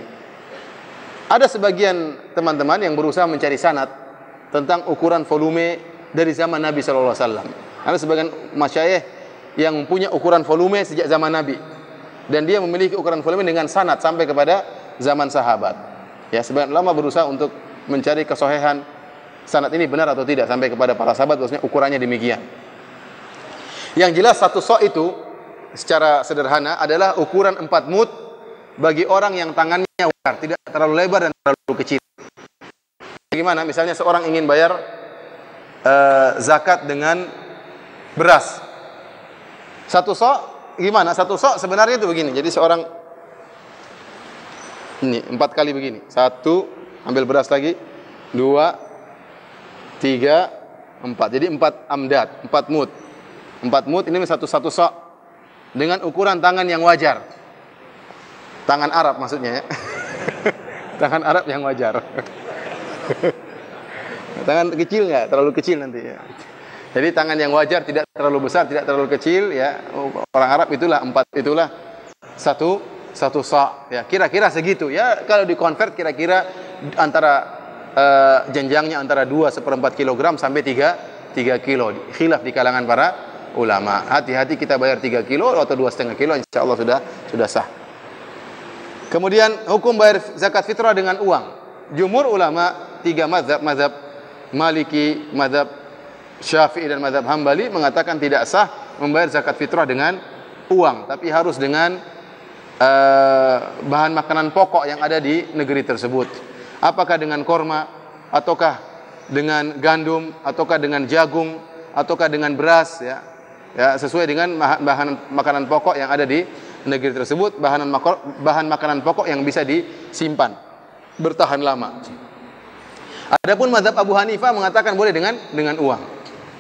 Ada sebagian teman-teman yang berusaha mencari sanad tentang ukuran volume dari zaman Nabi SAW. Ada sebagian masyayikh yang punya ukuran volume sejak zaman Nabi. Dan dia memiliki ukuran volume dengan sanad sampai kepada zaman sahabat. Ya, sebagian ulama berusaha untuk mencari kesohihan sanad ini benar atau tidak sampai kepada para sahabat, bahwasanya ukurannya demikian. Yang jelas 1 sa' itu secara sederhana adalah ukuran 4 mud bagi orang yang tangannya wajar, tidak terlalu lebar dan terlalu kecil. Bagaimana? Misalnya seorang ingin bayar zakat dengan beras. 1 sa' gimana? 1 sa' sebenarnya itu begini. Jadi seorang ini 4 kali begini. 1, ambil beras lagi, 2, 3, 4. Jadi 4 amdad, 4 mud. 4 mud ini 1 sa' dengan ukuran tangan yang wajar. Tangan Arab maksudnya ya. Tangan Arab yang wajar. Tangan kecil enggak? Terlalu kecil nanti ya. Jadi tangan yang wajar, tidak terlalu besar, tidak terlalu kecil ya. Orang Arab itulah 1 sa' ya. Kira-kira segitu ya. Kalau dikonvert kira-kira antara jenjangnya antara 2/4 kilogram sampai 3 kilo. Khilaf di kalangan para ulama. Hati-hati kita bayar 3 kilo atau 2,5 kilo, insyaallah sudah sah. Kemudian hukum bayar zakat fitrah dengan uang. Jumhur ulama 3 mazhab, mazhab Maliki, mazhab Syafi'i dan mazhab Hambali mengatakan tidak sah membayar zakat fitrah dengan uang, tapi harus dengan bahan makanan pokok yang ada di negeri tersebut. Apakah dengan korma, ataukah dengan gandum, ataukah dengan jagung, ataukah dengan beras ya. Ya, sesuai dengan bahan makanan pokok yang ada di negeri tersebut, bahan makanan pokok yang bisa disimpan bertahan lama. Adapun mazhab Abu Hanifah mengatakan boleh dengan uang.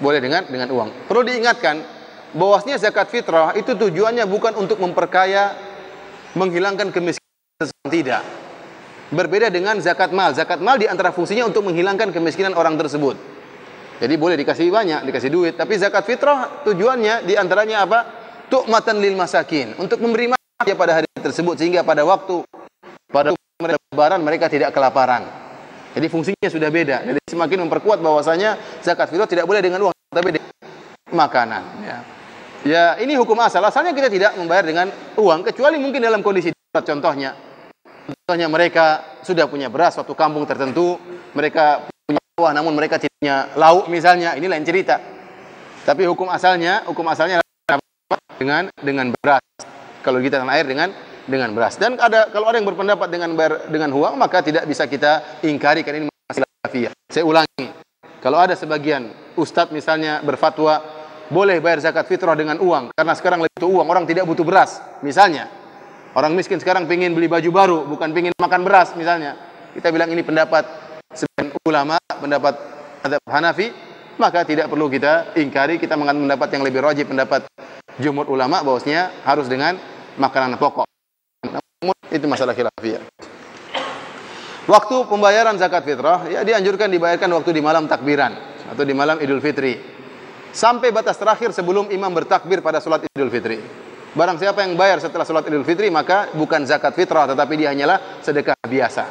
Boleh dengan uang. Perlu diingatkan bahwasanya zakat fitrah itu tujuannya bukan untuk memperkaya, menghilangkan kemiskinan, tidak. Berbeda dengan zakat mal. Zakat mal di antara fungsinya untuk menghilangkan kemiskinan orang tersebut. Jadi boleh dikasih banyak, dikasih duit, tapi zakat fitrah tujuannya di antaranya apa? Tu'matan lil masakin, untuk memberi makan pada hari tersebut sehingga pada waktu lebaran mereka tidak kelaparan. Jadi fungsinya sudah beda. Jadi semakin memperkuat bahwasanya zakat fitrah tidak boleh dengan uang, tapi dengan makanan ya. Ya, ini hukum asal. Asalnya kita tidak membayar dengan uang kecuali mungkin dalam kondisi darurat. Contohnya mereka sudah punya beras suatu kampung tertentu, mereka punya sawah namun mereka tidak punya lauk misalnya, ini lain cerita. Tapi hukum asalnya dengan beras. Kalau kita tanah air dengan beras. Dan kalau ada yang berpendapat dengan uang, maka tidak bisa kita ingkari karena ini masalah khilafiyah. Saya ulangi. Kalau ada sebagian ustadz misalnya berfatwa boleh bayar zakat fitrah dengan uang karena sekarang lebih butuh uang, orang tidak butuh beras misalnya. Orang miskin sekarang pengen beli baju baru, bukan pengen makan beras misalnya. Kita bilang ini pendapat sebagian ulama, pendapat mazhab Hanafi, maka tidak perlu kita ingkari, kita mengambil pendapat yang lebih rajih, pendapat jumhur ulama bahwasanya harus dengan makanan pokok. Namun itu masalah khilafiyah. Waktu pembayaran zakat fitrah ya dianjurkan dibayarkan waktu di malam takbiran atau di malam Idul Fitri. Sampai batas terakhir sebelum imam bertakbir pada salat Idul Fitri. Barang siapa yang bayar setelah sholat Idul Fitri, maka bukan zakat fitrah, tetapi dia hanyalah sedekah biasa.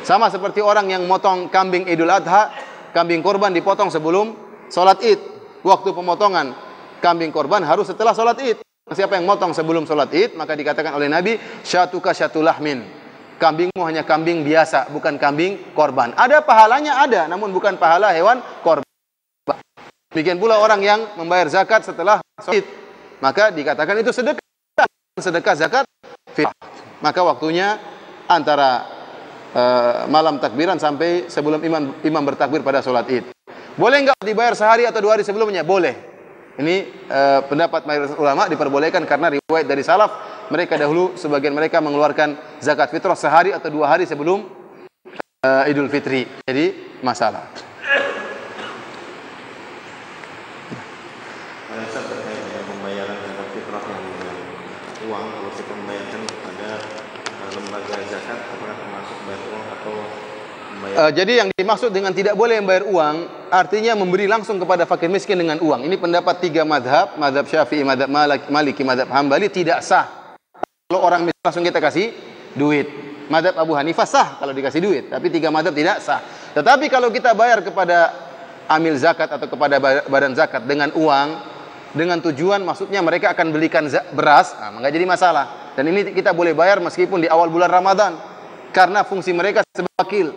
Sama seperti orang yang motong kambing Idul Adha, kambing korban dipotong sebelum sholat Id. Waktu pemotongan kambing korban harus setelah sholat Id. Siapa yang motong sebelum sholat Id, maka dikatakan oleh Nabi, syatuka syatulahmin. Kambingmu hanya kambing biasa, bukan kambing korban. Ada pahalanya, ada, namun bukan pahala hewan korban. Demikian pula orang yang membayar zakat setelah sholat Id, maka dikatakan itu sedekah zakat fitrah. Maka waktunya antara malam takbiran sampai sebelum imam bertakbir pada sholat Id. Boleh enggak dibayar sehari atau 2 hari sebelumnya? Boleh. Ini pendapat mayoritas ulama, diperbolehkan karena riwayat dari salaf, mereka dahulu sebagian mereka mengeluarkan zakat fitrah sehari atau 2 hari sebelum Idul Fitri. Jadi masalah. Terkait dengan pembayaran zakat fitrah yang dengan uang, kalau kita membayarkan kepada lembaga zakat, apakah termasuk bayar uang atau membayar? Jadi yang dimaksud dengan tidak boleh membayar uang, artinya memberi langsung kepada fakir miskin dengan uang. Ini pendapat 3 madhab, madhab Syafi'i, madhab Maliki, madhab Hambali, tidak sah. Kalau orang miskin langsung kita kasih duit. Madhab Abu Hanifah sah kalau dikasih duit, tapi 3 madhab tidak sah. Tetapi kalau kita bayar kepada amil zakat atau kepada badan zakat dengan uang, dengan tujuan maksudnya mereka akan belikan beras, nggak jadi masalah. Dan ini kita boleh bayar meskipun di awal bulan Ramadan, karena fungsi mereka sebagai wakil.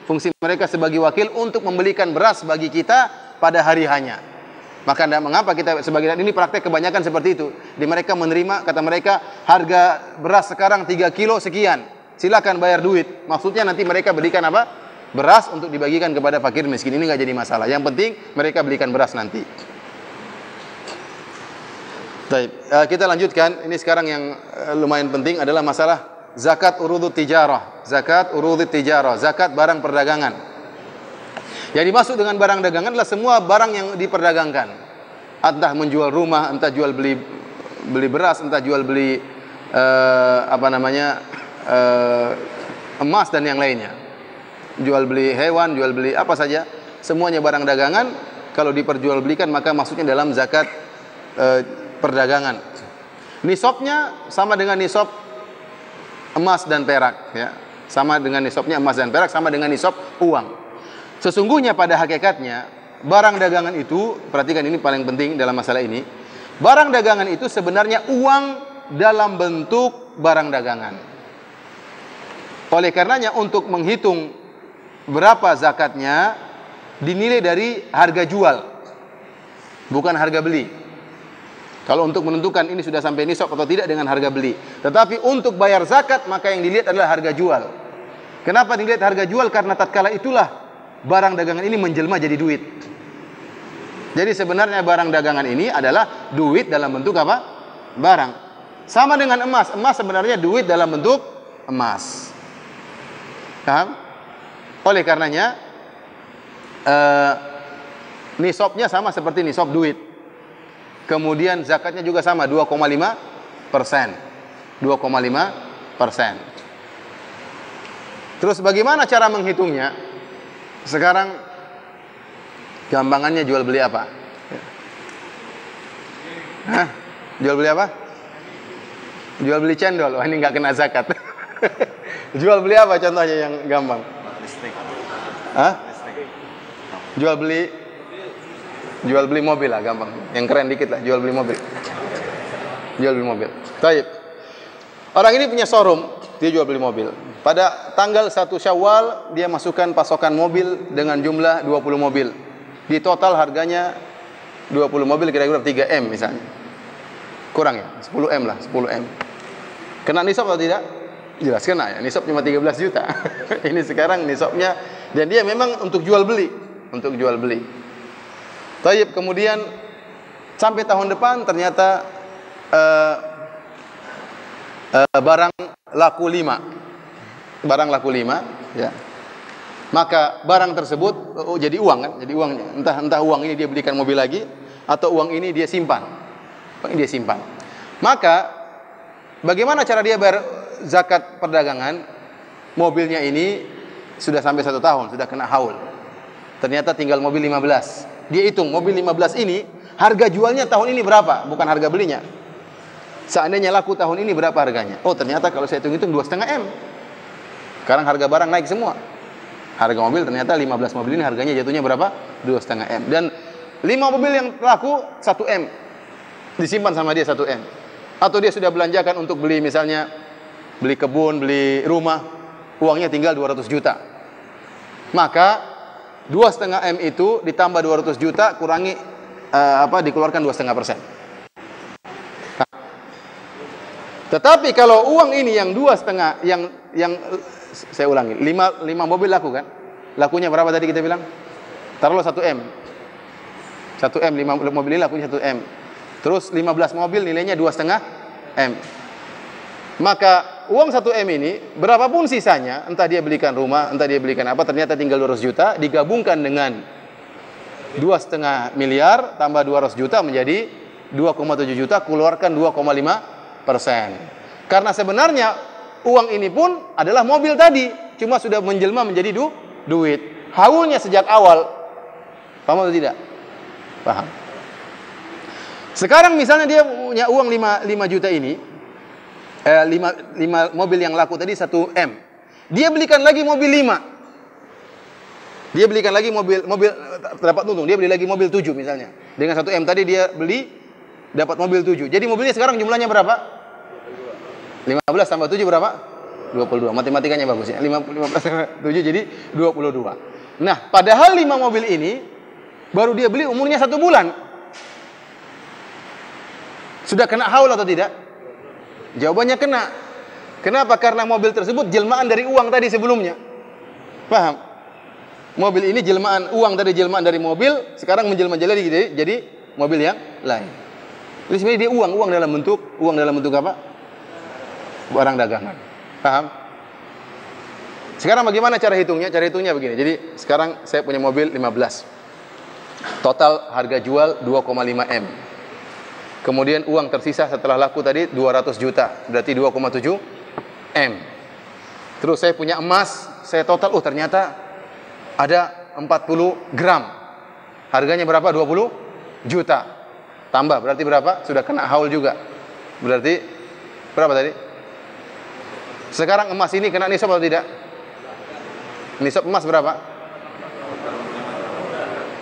Fungsi mereka sebagai wakil untuk membelikan beras bagi kita pada hari hanya. Maka tidak mengapa kita sebagian ini praktek kebanyakan seperti itu. Di mereka menerima, kata mereka, harga beras sekarang 3 kilo sekian. Silakan bayar duit. Maksudnya nanti mereka belikan apa? Beras untuk dibagikan kepada fakir miskin. Ini nggak jadi masalah. Yang penting mereka belikan beras nanti. Baik, kita lanjutkan. Ini sekarang yang lumayan penting adalah masalah zakat urudut tijarah. Zakat urudut tijarah, zakat barang perdagangan. Yang dimaksud dengan barang dagangan adalah semua barang yang diperdagangkan. Entah menjual rumah, entah jual beli beras, entah jual beli emas dan yang lainnya. Jual beli hewan, jual beli apa saja, semuanya barang dagangan. Kalau diperjualbelikan maka maksudnya dalam zakat perdagangan. Nisabnya sama dengan nisab emas dan perak, ya. Sama dengan nisabnya emas dan perak, sama dengan nisab uang. Sesungguhnya pada hakikatnya barang dagangan itu, perhatikan ini paling penting dalam masalah ini. Barang dagangan itu sebenarnya uang dalam bentuk barang dagangan. Oleh karenanya untuk menghitung berapa zakatnya dinilai dari harga jual, bukan harga beli. Kalau untuk menentukan ini sudah sampai nisab atau tidak dengan harga beli. Tetapi untuk bayar zakat maka yang dilihat adalah harga jual. Kenapa dilihat harga jual? Karena tatkala itulah barang dagangan ini menjelma jadi duit. Jadi sebenarnya barang dagangan ini adalah duit dalam bentuk apa? Barang. Sama dengan emas. Emas sebenarnya duit dalam bentuk emas. Paham? Oleh karenanya nisabnya sama seperti nisab duit. Kemudian zakatnya juga sama 2,5%. 2,5%. Terus bagaimana cara menghitungnya? Sekarang gampangannya jual beli apa? Hah? Jual beli apa? Jual beli cendol. Wah, ini nggak kena zakat. Jual beli apa contohnya yang gampang? Listrik. Hah? Jual beli mobil lah, gampang. Yang keren dikit lah, jual beli mobil. Jual beli mobil. Baik. Orang ini punya showroom, dia jual beli mobil. Pada tanggal 1 Syawal dia masukkan pasokan mobil dengan jumlah 20 mobil. Di total harganya 20 mobil kira-kira 3M misalnya. Kurang ya? 10M lah, 10M. Kena nisab atau tidak? Jelas kena ya. Nisab cuma 13 juta. Ini sekarang nisabnya, dan dia memang untuk jual beli, untuk jual beli. Tayyib, kemudian sampai tahun depan ternyata barang laku 5. Barang laku 5, ya. Maka barang tersebut jadi uang kan? Jadi uangnya. Entah uang ini dia belikan mobil lagi atau uang ini dia simpan. Dia simpan. Maka bagaimana cara dia bayar zakat perdagangan? Mobilnya ini sudah sampai 1 tahun, sudah kena haul. Ternyata tinggal mobil 15. Dia hitung mobil 15 ini harga jualnya tahun ini berapa, bukan harga belinya. Seandainya laku tahun ini berapa harganya? Oh, ternyata kalau saya hitung-hitung 2,5 M. Sekarang harga barang naik semua. Harga mobil ternyata 15 mobil ini harganya jatuhnya berapa? 2,5 M. Dan 5 mobil yang laku 1 M. Disimpan sama dia 1 M. Atau dia sudah belanjakan untuk beli misalnya beli kebun, beli rumah, uangnya tinggal 200 juta. Maka 2,5 M itu ditambah 200 juta kurangi dikeluarkan 2,5%. Tetapi kalau uang ini yang 2,5 yang saya ulangi, 5 mobil laku kan? Lakunya berapa tadi kita bilang? Taruhlah 1 M. 1 M, 5 mobil ini lakunya 1 M. Terus 15 mobil nilainya 2,5 M. Maka uang 1 M ini berapapun sisanya, entah dia belikan rumah, entah dia belikan apa, ternyata tinggal 200 juta, digabungkan dengan 2,5 miliar tambah 200 juta menjadi 2,7 juta, keluarkan 2,5%. Karena sebenarnya uang ini pun adalah mobil tadi, cuma sudah menjelma menjadi duit. Haulnya sejak awal. Paham atau tidak? Paham. Sekarang misalnya dia punya uang 5 juta ini, 5 mobil yang laku tadi 1 M. Dia belikan lagi mobil 5. Dia belikan lagi mobil dapat untung, dia beli lagi mobil 7 misalnya. Dengan 1 M tadi dia beli dapat mobil 7. Jadi mobilnya sekarang jumlahnya berapa? 15 tambah 7 berapa? 22. Matematikanya bagus ya. 15 tambah 7 jadi 22. Nah, padahal 5 mobil ini baru dia beli umurnya 1 bulan. Sudah kena haul atau tidak? Jawabannya kena. Kenapa? Karena mobil tersebut jelmaan dari uang tadi sebelumnya. Paham? Mobil ini jelmaan uang tadi, jelmaan dari mobil, sekarang menjelma jadi mobil yang lain. Jadi sebenarnya dia uang dalam bentuk apa? Barang dagangan. Paham? Sekarang bagaimana cara hitungnya? Cara hitungnya begini. Jadi sekarang saya punya mobil 15. Total harga jual 2,5 M. Kemudian uang tersisa setelah laku tadi 200 juta, berarti 2,7 M. Terus saya punya emas, saya total, ternyata ada 40 gram. Harganya berapa? 20 juta. Tambah, berarti berapa? Sudah kena haul juga. Berarti berapa tadi? Sekarang emas ini kena nisab atau tidak? Nisab emas berapa?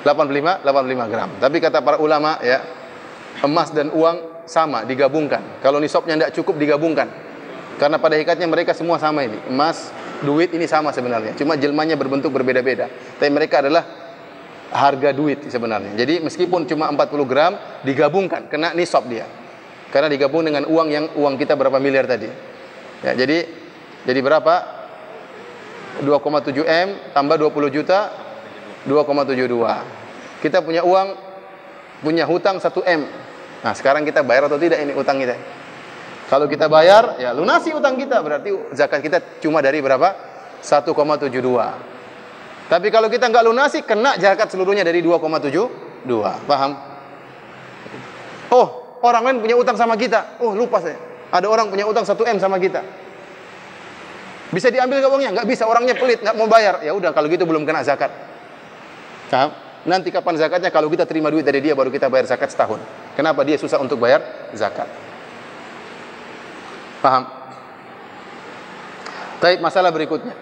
85 gram. Tapi kata para ulama ya, emas dan uang sama, digabungkan. Kalau nisabnya tidak cukup, digabungkan. Karena pada hakikatnya mereka semua sama ini. Emas, duit ini sama sebenarnya. Cuma jelmanya berbentuk berbeda-beda. Tapi mereka adalah harga duit sebenarnya. Jadi meskipun cuma 40 gram, digabungkan. Kena nisab dia. Karena digabung dengan uang kita berapa miliar tadi. Ya, jadi berapa? 2,7 M tambah 20 juta, 2,72. Kita punya uang, punya hutang 1 M. Nah, sekarang kita bayar atau tidak ini utang kita? Kalau kita bayar, ya lunasi utang kita. Berarti zakat kita cuma dari berapa? 1,72. Tapi kalau kita nggak lunasi, kena zakat seluruhnya dari 2,72. Paham? Oh, orang lain punya utang sama kita. Oh, lupa saya. Ada orang punya utang 1 M sama kita. Bisa diambil nggak uangnya? Nggak bisa, orangnya pelit, nggak mau bayar. Ya udah, kalau gitu belum kena zakat. Paham? Nanti kapan zakatnya? Kalau kita terima duit dari dia, baru kita bayar zakat setahun. Kenapa dia susah untuk bayar zakat? Paham? Baik, masalah berikutnya.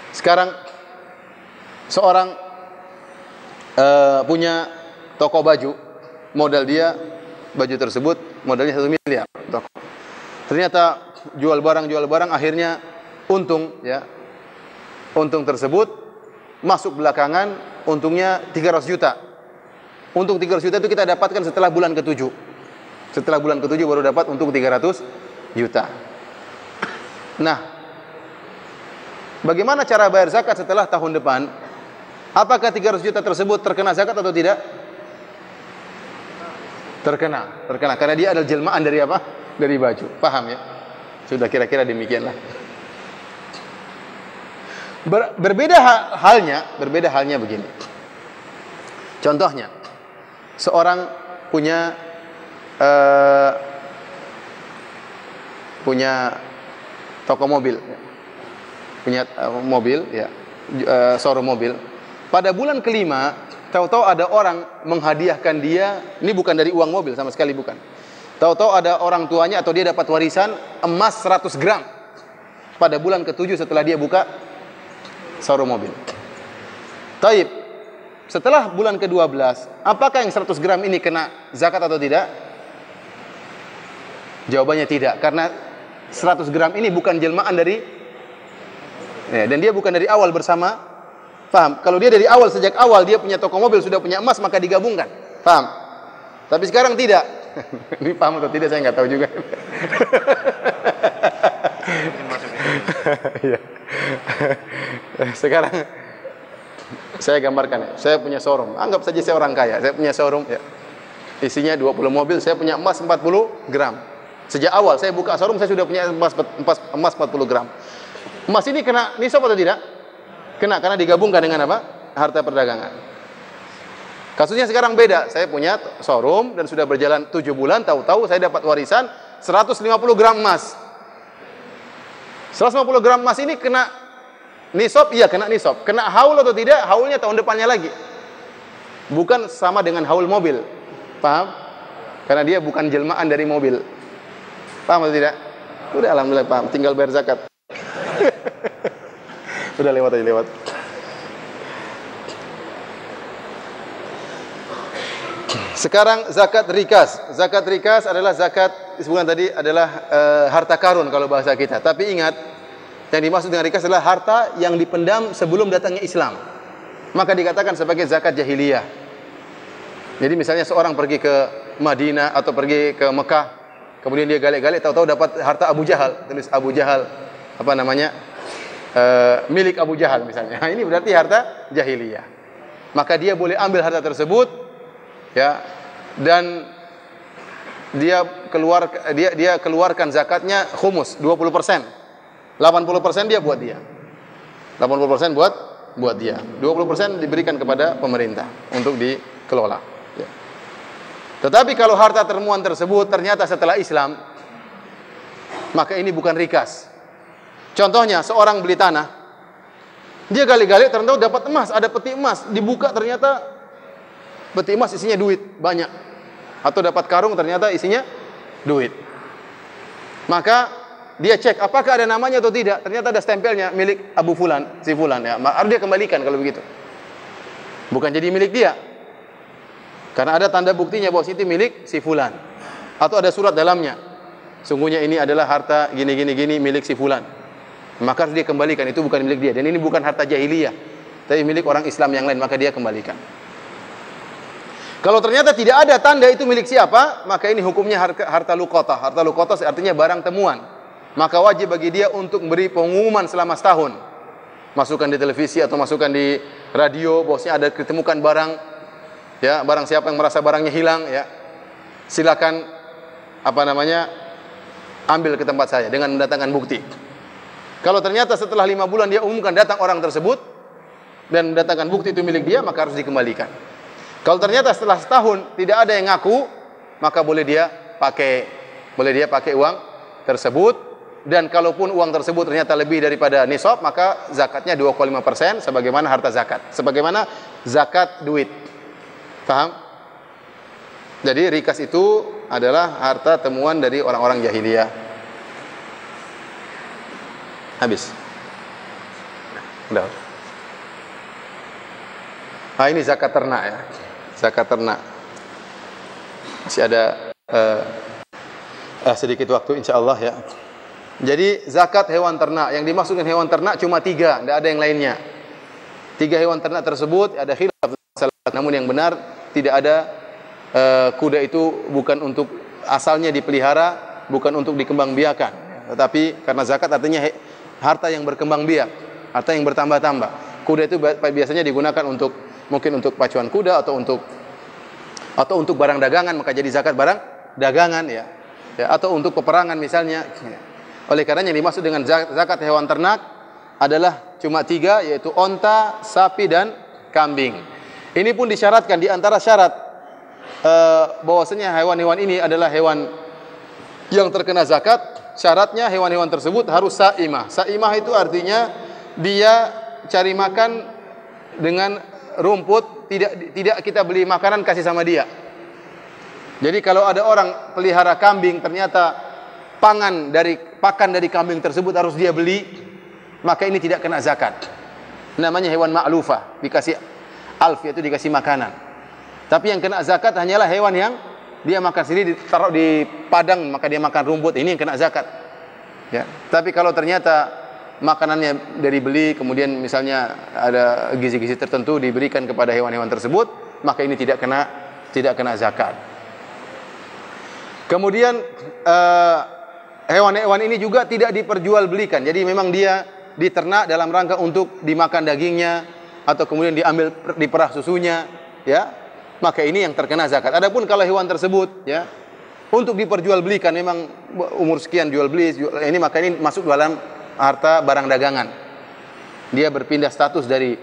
Sekarang seorang punya toko baju, modal dia baju tersebut modalnya 1 miliar. Ternyata jual barang akhirnya untung ya. Untung tersebut masuk belakangan, untungnya 300 juta. Untung 300 juta itu kita dapatkan setelah bulan ke-7. Setelah bulan ke-7 baru dapat untung 300 juta. Nah, bagaimana cara bayar zakat setelah tahun depan? Apakah 300 juta tersebut terkena zakat atau tidak? Terkena. Karena dia adalah jelmaan dari apa? Dari baju. Paham ya? Sudah kira-kira demikianlah. Berbeda halnya begini. Contohnya, seorang punya toko mobil, punya mobil, ya, showroom mobil. Pada bulan ke-5, tahu-tahu ada orang menghadiahkan dia, ini bukan dari uang mobil sama sekali bukan. Tahu-tahu ada orang tuanya atau dia dapat warisan emas 100 gram pada bulan ke-7 setelah dia buka showroom mobil. Taib, setelah bulan ke-12, apakah yang 100 gram ini kena zakat atau tidak? Jawabannya tidak, karena 100 gram ini bukan jelmaan dari dan dia bukan dari awal bersama. Paham? Kalau dia dari awal, sejak awal dia punya toko mobil, sudah punya emas, maka digabungkan. Paham? Tapi sekarang tidak. Ini paham atau tidak saya nggak tahu juga. Sekarang saya gambarkan, saya punya showroom. Anggap saja saya orang kaya, saya punya showroom ya. Isinya 20 mobil, saya punya emas 40 gram. Sejak awal saya buka showroom, saya sudah punya emas 40 gram. Emas ini kena nisab atau tidak? Kena, karena digabungkan dengan apa? Harta perdagangan. Kasusnya sekarang beda. Saya punya showroom dan sudah berjalan 7 bulan, tahu-tahu saya dapat warisan 150 gram emas. 150 gram emas ini kena nisab? Iya, kena nisab. Kena haul atau tidak? Haulnya tahun depannya lagi. Bukan sama dengan haul mobil. Paham? Karena dia bukan jelmaan dari mobil. Paham atau tidak? Udah, alhamdulillah paham. Tinggal bayar zakat. Udah lewat aja, lewat. Sekarang zakat rikas. Zakat rikas adalah zakat, disebutkan tadi adalah harta karun kalau bahasa kita. Tapi ingat, yang dimaksud dengan rikas adalah harta yang dipendam sebelum datangnya Islam. Maka dikatakan sebagai zakat jahiliyah. Jadi misalnya seorang pergi ke Madinah atau pergi ke Mekah, kemudian dia galik-galik, tahu-tahu dapat harta Abu Jahal, tulis Abu Jahal, apa namanya, milik Abu Jahal misalnya. Nah, ini berarti harta jahiliyah. Maka dia boleh ambil harta tersebut, ya, dan dia keluarkan zakatnya khumus 20%. 80% dia buat dia. 80% buat dia. 20% diberikan kepada pemerintah untuk dikelola. Ya. Tetapi kalau harta temuan tersebut ternyata setelah Islam, maka ini bukan rikas. Contohnya, seorang beli tanah, dia gali-gali ternyata dapat emas, ada peti emas, dibuka ternyata peti emas isinya duit banyak, atau dapat karung ternyata isinya duit. Maka dia cek apakah ada namanya atau tidak. Ternyata ada stempelnya milik Abu Fulan, si Fulan ya. Harus dia kembalikan kalau begitu. Bukan jadi milik dia. Karena ada tanda buktinya bahwa itu milik si Fulan. Atau ada surat dalamnya. Sungguhnya ini adalah harta gini milik si Fulan. Maka harus dia kembalikan, itu bukan milik dia. Dan ini bukan harta jahiliyah, tapi milik orang Islam yang lain, maka dia kembalikan. Kalau ternyata tidak ada tanda itu milik siapa, maka ini hukumnya harta luqatah. Harta luqatah artinya barang temuan. Maka wajib bagi dia untuk memberi pengumuman selama setahun. Masukkan di televisi atau masukkan di radio bahwasanya ada ditemukan barang, ya, barang siapa yang merasa barangnya hilang, ya, silakan ambil ke tempat saya dengan mendatangkan bukti. Kalau ternyata setelah 5 bulan dia umumkan datang orang tersebut dan mendatangkan bukti itu milik dia, maka harus dikembalikan. Kalau ternyata setelah setahun tidak ada yang ngaku, maka boleh dia pakai uang tersebut. Dan kalaupun uang tersebut ternyata lebih daripada nisab, maka zakatnya 2,5% sebagaimana harta zakat, sebagaimana zakat duit. Paham? Jadi rikas itu adalah harta temuan dari orang-orang jahiliyah. Habis. Udah. Ah, ini zakat ternak ya. Zakat ternak. Masih ada sedikit waktu insyaallah ya. Jadi zakat hewan ternak, yang dimaksudkan hewan ternak cuma 3, tidak ada yang lainnya. 3 hewan ternak tersebut ada khilaf, namun yang benar tidak ada. Kuda itu bukan untuk asalnya dipelihara, bukan untuk dikembangbiakan, tetapi karena zakat artinya harta yang berkembang biak, harta yang bertambah-tambah. Kuda itu biasanya digunakan mungkin untuk pacuan kuda atau untuk barang dagangan, maka jadi zakat barang dagangan ya, atau untuk peperangan misalnya. Oleh karenanya yang dimaksud dengan zakat hewan ternak adalah cuma 3, yaitu onta, sapi dan kambing. Ini pun disyaratkan di antara syarat bahwasanya hewan-hewan ini adalah hewan yang terkena zakat. Syaratnya hewan-hewan tersebut harus sa'imah. Sa'imah itu artinya dia cari makan dengan rumput, tidak kita beli makanan kasih sama dia. Jadi kalau ada orang pelihara kambing, ternyata pakan dari kambing tersebut harus dia beli, maka ini tidak kena zakat. Namanya hewan ma'lufah, dikasih alf, yaitu dikasih makanan. Tapi yang kena zakat hanyalah hewan yang dia makan sendiri, ditaruh di padang, maka dia makan rumput, ini yang kena zakat. Ya. Tapi kalau ternyata makanannya dari beli, kemudian misalnya ada gizi-gizi tertentu diberikan kepada hewan-hewan tersebut, maka ini tidak kena zakat. Kemudian hewan-hewan ini juga tidak diperjualbelikan. Jadi memang dia diternak dalam rangka untuk dimakan dagingnya atau kemudian diambil diperah susunya, ya. Maka ini yang terkena zakat. Adapun kalau hewan tersebut, ya, untuk diperjualbelikan, memang umur sekian jual beli ini, maka ini masuk dalam harta barang dagangan. Dia berpindah status dari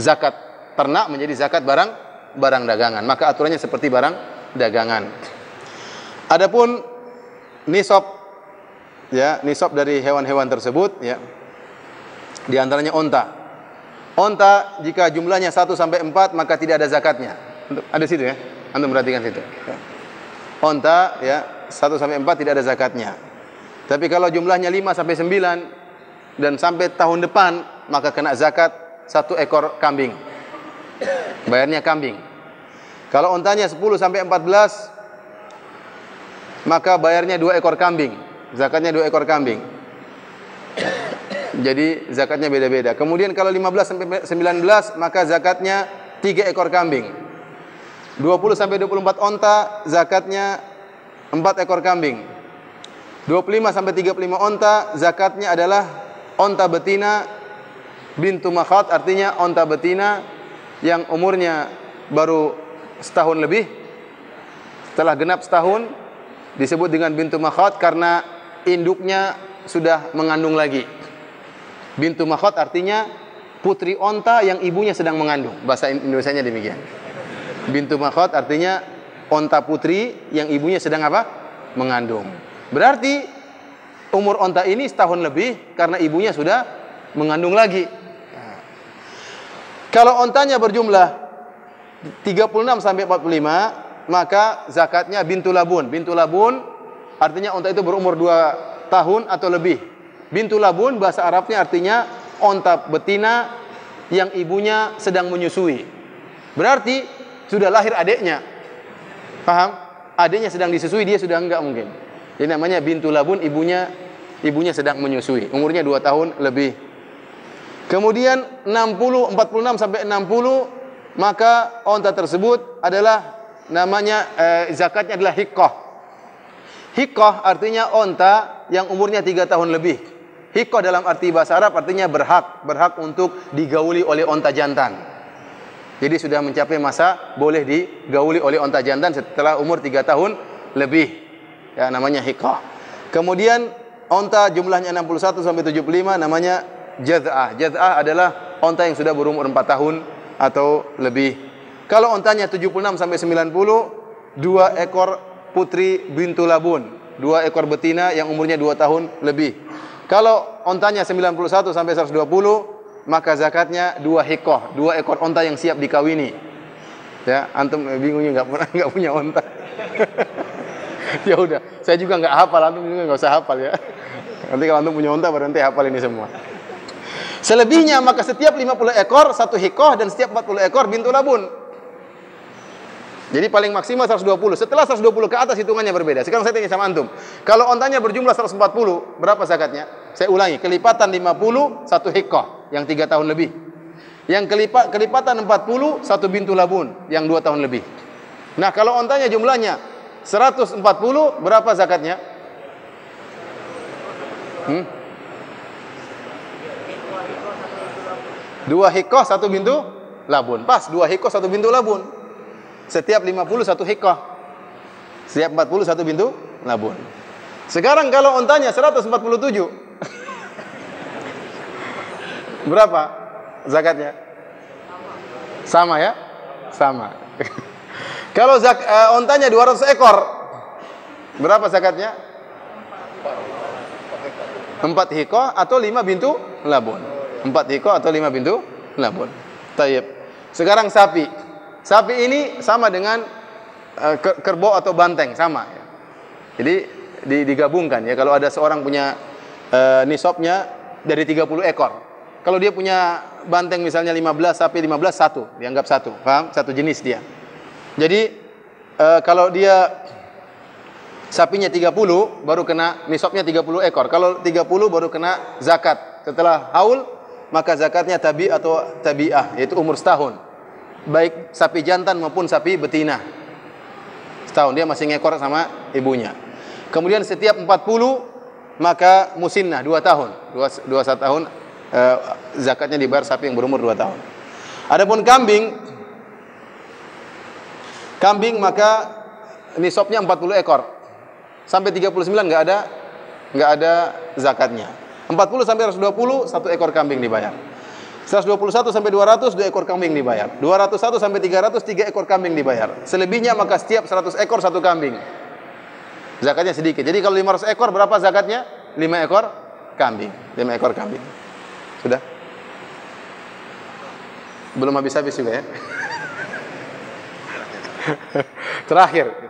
zakat ternak menjadi zakat barang dagangan. Maka aturannya seperti barang dagangan. Adapun nisab, ya, nisab dari hewan-hewan tersebut, ya, di antaranya onta. Onta jika jumlahnya 1 sampai 4 maka tidak ada zakatnya. Ada situ, ya, antum perhatikan situ. Onta, ya, 1 sampai 4 tidak ada zakatnya. Tapi kalau jumlahnya 5 sampai 9 dan sampai tahun depan, maka kena zakat 1 ekor kambing. Bayarnya kambing. Kalau ontanya 10 sampai 14, maka bayarnya 2 ekor kambing. Zakatnya 2 ekor kambing. Jadi zakatnya beda-beda. Kemudian kalau 15 sampai 19, maka zakatnya 3 ekor kambing. 20 sampai 24 onta, zakatnya 4 ekor kambing. 25 sampai 35 onta, zakatnya adalah onta betina bintu makhat, artinya onta betina yang umurnya baru setahun lebih. Setelah genap setahun disebut dengan bintu makhat karena induknya sudah mengandung lagi. Bintu makhat artinya putri onta yang ibunya sedang mengandung. Bahasa Indonesianya demikian. Bintu makhat artinya onta putri yang ibunya sedang apa? Mengandung. Berarti umur onta ini setahun lebih karena ibunya sudah mengandung lagi. Kalau ontanya berjumlah 36 sampai 45, maka zakatnya bintu labun. Bintu labun artinya onta itu berumur 2 tahun atau lebih. Bintu labun bahasa Arabnya artinya onta betina yang ibunya sedang menyusui. Berarti sudah lahir adiknya. Paham? Adiknya sedang disusui, dia sudah enggak mungkin. Jadi namanya bintu labun, ibunya sedang menyusui. Umurnya 2 tahun lebih. Kemudian 46 sampai 60, maka onta tersebut adalah namanya zakatnya adalah hiqqah. Hiqqah artinya onta yang umurnya 3 tahun lebih. Hiqqah dalam arti bahasa Arab artinya berhak untuk digauli oleh onta jantan. Jadi sudah mencapai masa boleh digauli oleh onta jantan setelah umur 3 tahun lebih. Ya, namanya hiqqah. Kemudian onta jumlahnya 61 sampai 75 namanya jaz'ah. Jaz'ah adalah onta yang sudah berumur 4 tahun atau lebih. Kalau ontanya 76 sampai 90, 2 ekor putri bintu labun, 2 ekor betina yang umurnya 2 tahun lebih. Kalau ontanya 91 sampai 120, maka zakatnya 2 hiqqah, 2 ekor onta yang siap dikawini. Ya, antum bingungnya enggak punya onta. Ya udah, saya juga enggak hafal, antum juga enggak usah hafal ya. Nanti kalau antum punya onta baru nanti hafal ini semua. Selebihnya maka setiap 50 ekor 1 hiqqah dan setiap 40 ekor bintu labun. Jadi paling maksimal 120. Setelah 120 ke atas hitungannya berbeda. Sekarang saya tanya sama antum. Kalau ontanya berjumlah 140, berapa zakatnya? Saya ulangi, kelipatan 50 1 hiqqah yang 3 tahun lebih. Yang kelipatan 40 1 bintu labun yang 2 tahun lebih. Nah, kalau ontanya jumlahnya 140, berapa zakatnya? 2 hiqqah 1 bintu labun. Pas 2 hiqqah 1 bintu labun. Setiap 50 1 hiqqah. Setiap 40 1 bintu labun. Sekarang kalau ontanya 147. Berapa zakatnya? Sama ya? Sama. Kalau ontanya 200 ekor. Berapa zakatnya? 4 hiqqah atau 5 bintu labun. 4 hiqqah atau 5 bintu labun. Tayyib. Sekarang sapi. Sapi ini sama dengan kerbau atau banteng sama ya. Jadi digabungkan ya. Kalau ada seorang punya nisabnya dari 30 ekor. Kalau dia punya banteng misalnya 15 sapi 15 satu, dianggap satu. Paham? Satu jenis dia. Jadi kalau dia sapinya 30 baru kena nisabnya 30 ekor. Kalau 30 baru kena zakat. Setelah haul maka zakatnya tabi atau tabi'ah, yaitu umur setahun. Baik sapi jantan maupun sapi betina. Setahun dia masih ngekor sama ibunya. Kemudian setiap 40 maka musinnah 2 tahun. 1 tahun zakatnya dibayar sapi yang berumur 2 tahun. Adapun kambing maka nisabnya 40 ekor. Sampai 39 enggak ada zakatnya. 40 sampai 120 1 ekor kambing dibayar. 121 sampai 200 2 ekor kambing dibayar. 201 sampai 300 3 ekor kambing dibayar. Selebihnya maka setiap 100 ekor 1 kambing. Zakatnya sedikit. Jadi kalau 500 ekor berapa zakatnya? 5 ekor kambing. 5 ekor kambing. Sudah? Belum habis-habis juga ya.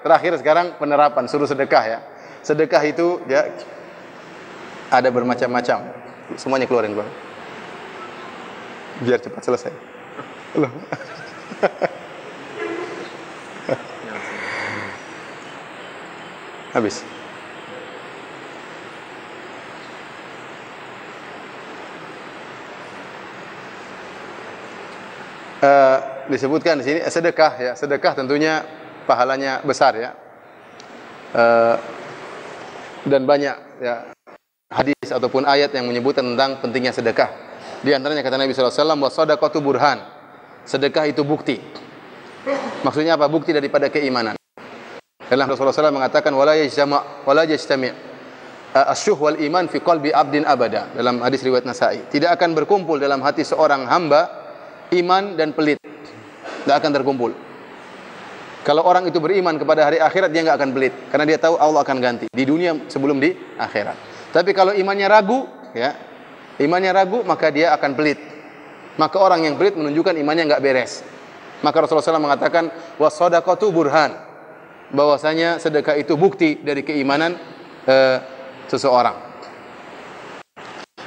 Terakhir sekarang penerapan suruh sedekah ya. Sedekah itu ya ada bermacam-macam. Semuanya keluarin, Bang. Biar cepat selesai. Loh. Habis. Disebutkan di sini sedekah ya. Sedekah tentunya pahalanya besar ya. Dan banyak ya hadis ataupun ayat yang menyebutkan tentang pentingnya sedekah. Di antaranya kata Nabi sallallahu alaihi wasallam, "Wasadaqatu burhan." Sedekah itu bukti. Maksudnya apa? Bukti daripada keimanan. Dalam Rasulullah SAW mengatakan, "Wala yajtami' asyuh wal iman fi qalbi abdin abada." Dalam hadis riwayat Nasa'i, tidak akan berkumpul dalam hati seorang hamba iman dan pelit. Tidak akan terkumpul. Kalau orang itu beriman kepada hari akhirat, dia enggak akan pelit karena dia tahu Allah akan ganti di dunia sebelum di akhirat. Tapi kalau imannya ragu, ya, maka dia akan pelit. Maka orang yang pelit menunjukkan imannya enggak beres. Maka Rasulullah SAW mengatakan wasadaqatu burhan, bahwasanya sedekah itu bukti dari keimanan seseorang.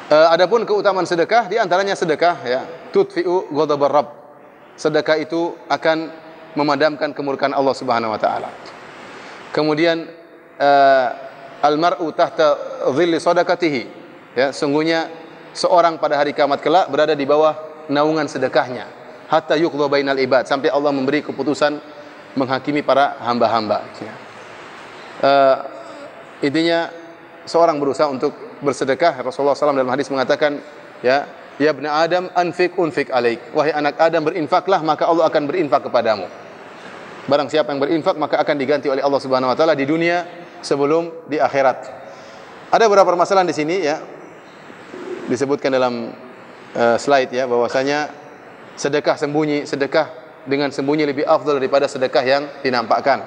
Adapun keutamaan sedekah, di antaranya sedekah ya tudfi'u ghadabar rabb. Sedekah itu akan memadamkan kemurkaan Allah Subhanahu wa taala. Kemudian al-mar'u tahta dhilli sadaqatihi. Ya, sungguhnya seorang pada hari kiamat kelak berada di bawah naungan sedekahnya hatta yuqda bainal ibad, sampai Allah memberi keputusan menghakimi para hamba-hamba. Intinya seorang berusaha untuk bersedekah. Rasulullah SAW dalam hadis mengatakan, ya ibnu Adam anfik unfik alaik. Wahai anak Adam, berinfaklah maka Allah akan berinfak kepadamu. Barang siapa yang berinfak maka akan diganti oleh Allah Subhanahu wa taala di dunia sebelum di akhirat. Ada beberapa permasalahan di sini ya. Disebutkan dalam slide ya, bahwasanya sedekah sembunyi, sedekah dengan sembunyi lebih afdal daripada sedekah yang dinampakkan.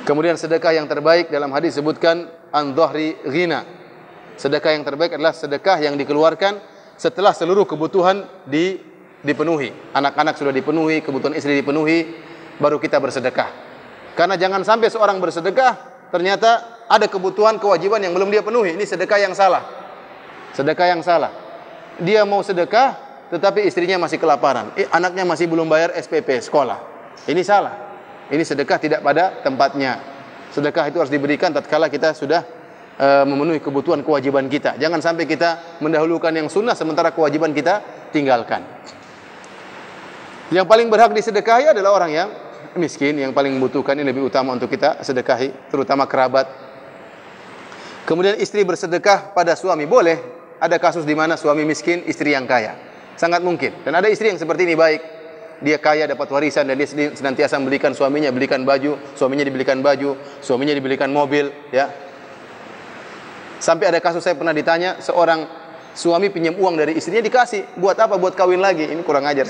Kemudian sedekah yang terbaik dalam hadis disebutkan an dhahri ghina. Sedekah yang terbaik adalah sedekah yang dikeluarkan setelah seluruh kebutuhan dipenuhi. Anak-anak sudah dipenuhi, kebutuhan istri dipenuhi, baru kita bersedekah. Karena jangan sampai seorang bersedekah ternyata ada kebutuhan kewajiban yang belum dia penuhi. Ini sedekah yang salah. Sedekah yang salah. Dia mau sedekah tetapi istrinya masih kelaparan, anaknya masih belum bayar SPP sekolah. Ini salah. Ini sedekah tidak pada tempatnya. Sedekah itu harus diberikan tatkala kita sudah memenuhi kebutuhan kewajiban kita. Jangan sampai kita mendahulukan yang sunnah sementara kewajiban kita tinggalkan. Yang paling berhak disedekahi adalah orang yang miskin, yang paling membutuhkan. Ini lebih utama untuk kita sedekahi, terutama kerabat. Kemudian istri bersedekah pada suami boleh. Ada kasus di mana suami miskin, istri yang kaya. Sangat mungkin. Dan ada istri yang seperti ini baik. Dia kaya, dapat warisan, dan dia senantiasa membelikan suaminya, belikan baju, suaminya dibelikan baju, suaminya dibelikan mobil, ya. Sampai ada kasus saya pernah ditanya, seorang suami pinjam uang dari istrinya dikasih. Buat apa? Buat kawin lagi. Ini kurang ajar.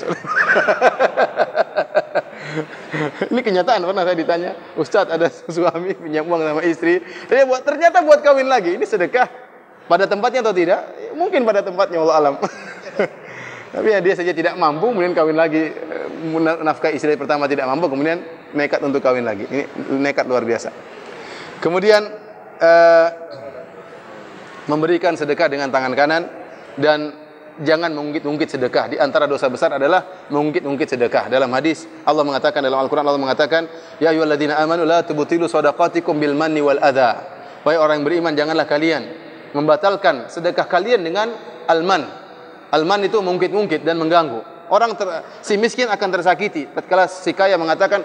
Ini kenyataan, pernah saya ditanya, Ustadz ada suami pinjam uang sama istri, ternyata buat kawin lagi. Ini sedekah pada tempatnya atau tidak? Mungkin pada tempatnya, wallahu alam. Tapi ya dia saja tidak mampu, kemudian kawin lagi, nafkah istri pertama tidak mampu, kemudian nekat untuk kawin lagi. Ini nekat luar biasa. Kemudian memberikan sedekah dengan tangan kanan, dan jangan mengungkit-ungkit sedekah. Di antara dosa besar adalah mengungkit-ungkit sedekah. Dalam hadis Allah mengatakan, dalam Al-Qur'an Allah mengatakan, ya ayyuhalladzina amanu la tubtilu shadaqatikum bil manni wal adza. Wahai orang yang beriman, janganlah kalian membatalkan sedekah kalian dengan alman. Alman itu mengungkit-ungkit dan mengganggu. Si miskin akan tersakiti tatkala si kaya mengatakan,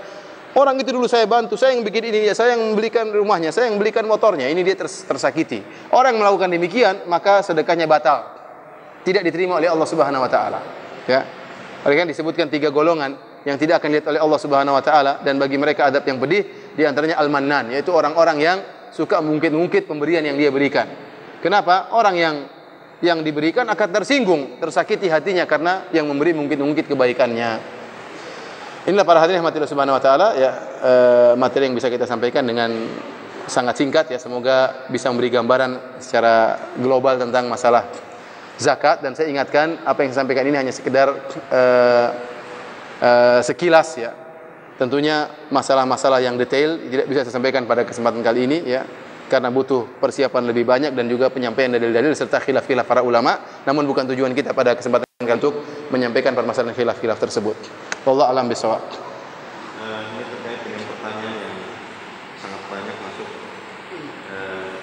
orang itu dulu saya bantu, saya yang bikin ini, saya yang belikan rumahnya, saya yang belikan motornya. Ini dia tersakiti. Orang yang melakukan demikian, maka sedekahnya batal, tidak diterima oleh Allah Subhanahu wa taala. Ya. Oleh kan disebutkan 3 golongan yang tidak akan dilihat oleh Allah Subhanahu wa taala, dan bagi mereka adab yang pedih, di antaranya al-mannan, yaitu orang-orang yang suka mengungkit-ungkit pemberian yang dia berikan. Kenapa? Orang yang diberikan akan tersinggung, tersakiti hatinya karena yang memberi mungkin-mungkit kebaikannya. Inilah para hadirin rahmatillah subhanahu wa taala, ya, materi yang bisa kita sampaikan dengan sangat singkat, ya, semoga bisa memberi gambaran secara global tentang masalah zakat. Dan saya ingatkan, apa yang saya sampaikan ini hanya sekedar sekilas, ya. Tentunya masalah-masalah yang detail tidak bisa saya sampaikan pada kesempatan kali ini, ya, karena butuh persiapan lebih banyak dan juga penyampaian dalil-dalil serta khilaf-khilaf para ulama. Namun bukan tujuan kita pada kesempatan kali untuk menyampaikan permasalahan khilaf-khilaf tersebut. Wallahu a'lam bishawab. Ini terkait dengan pertanyaan yang sangat banyak masuk,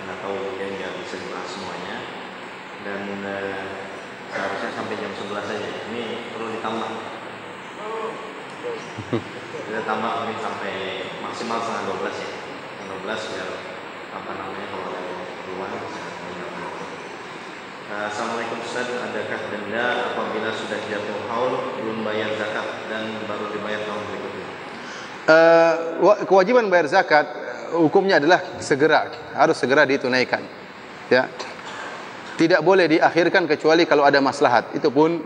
nggak tahu mungkin nggak bisa dibahas semuanya, dan seharusnya sampai jam 11 saja. Ini perlu ditambah. Kita tambah mungkin sampai maksimal setengah 12, ya. Setengah 12 biar kalau ada keluar bisa menyampaikan. Assalamualaikum Ustaz, adakah denda apabila sudah jatuh haul belum bayar zakat dan baru dibayar tahun berikutnya? Kewajiban bayar zakat hukumnya adalah harus segera ditunaikan, ya. Tidak boleh diakhirkan kecuali kalau ada maslahat. Itu pun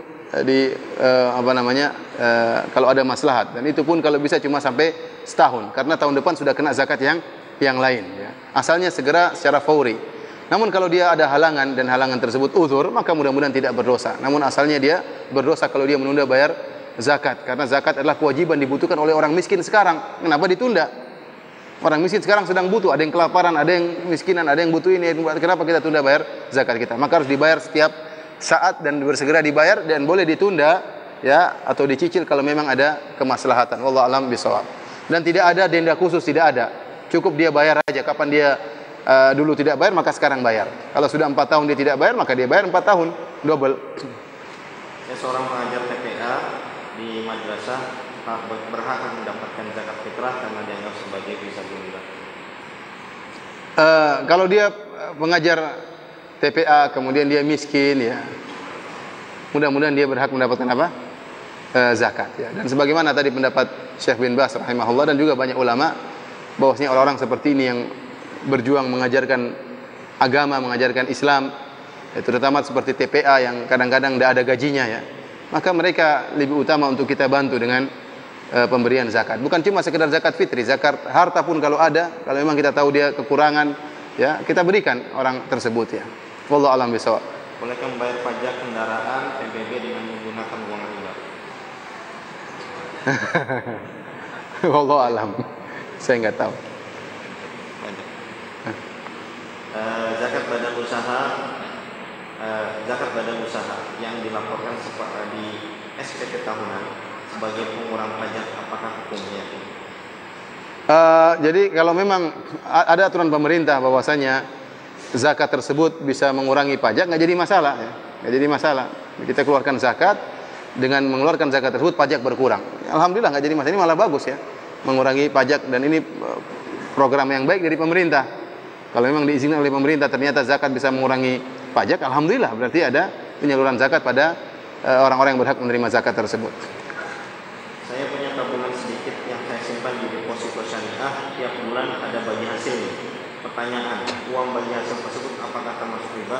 kalau ada maslahat, dan itu pun kalau bisa cuma sampai setahun, karena tahun depan sudah kena zakat yang lain, ya. Asalnya segera secara fauri. Namun kalau dia ada halangan dan halangan tersebut uzur, maka mudah-mudahan tidak berdosa. Namun asalnya dia berdosa kalau dia menunda bayar zakat, karena zakat adalah kewajiban dibutuhkan oleh orang miskin sekarang. Kenapa ditunda? Orang miskin sekarang sedang butuh, ada yang kelaparan, ada yang miskinan, ada yang butuh ini. Kenapa kita tunda bayar zakat kita? Maka harus dibayar setiap saat dan bersegera dibayar, dan boleh ditunda, ya, atau dicicil kalau memang ada kemaslahatan. Wallahu a'lam bishawab. Dan tidak ada denda khusus, tidak ada. Cukup dia bayar aja. Kapan dia dulu tidak bayar, maka sekarang bayar. Kalau sudah 4 tahun dia tidak bayar, maka dia bayar 4 tahun, double. Seorang pengajar TPA di madrasah berhak mendapatkan zakat fitrah karena dianggap sebagai fisabilillah. Kalau dia pengajar TPA kemudian dia miskin, ya, mudah-mudahan dia berhak mendapatkan apa? Zakat, ya. Dan sebagaimana tadi pendapat Syekh bin Baz rahimahullah dan juga banyak ulama, bahwasanya orang-orang seperti ini yang berjuang mengajarkan agama, mengajarkan Islam, terutama seperti TPA yang kadang-kadang tidak ada gajinya, ya, maka mereka lebih utama untuk kita bantu dengan pemberian zakat. Bukan cuma sekedar zakat fitri, zakat harta pun kalau ada, kalau memang kita tahu dia kekurangan, ya, kita berikan orang tersebut, ya. Wallahu a'lam bishawab. Bolehkah membayar pajak kendaraan PBB dengan menggunakan uang riba? Wallahu a'lam. Saya enggak tahu. Zakat badan usaha yang dilaporkan di SPT tahunan sebagai pengurang pajak, apakah hukumnya? Jadi kalau memang ada aturan pemerintah bahwasanya zakat tersebut bisa mengurangi pajak, nggak jadi masalah, ya. Nggak jadi masalah. Kita keluarkan zakat, dengan mengeluarkan zakat tersebut pajak berkurang. Alhamdulillah nggak jadi masalah, ini malah bagus, ya, mengurangi pajak, dan ini program yang baik dari pemerintah. Kalau memang diizinkan oleh pemerintah ternyata zakat bisa mengurangi pajak, alhamdulillah, berarti ada penyaluran zakat pada orang-orang yang berhak menerima zakat tersebut. Saya punya tabungan sedikit yang saya simpan di deposito syariah, tiap bulan ada bagi hasilnya. Pertanyaan, uang bagi hasil tersebut apakah termasuk riba?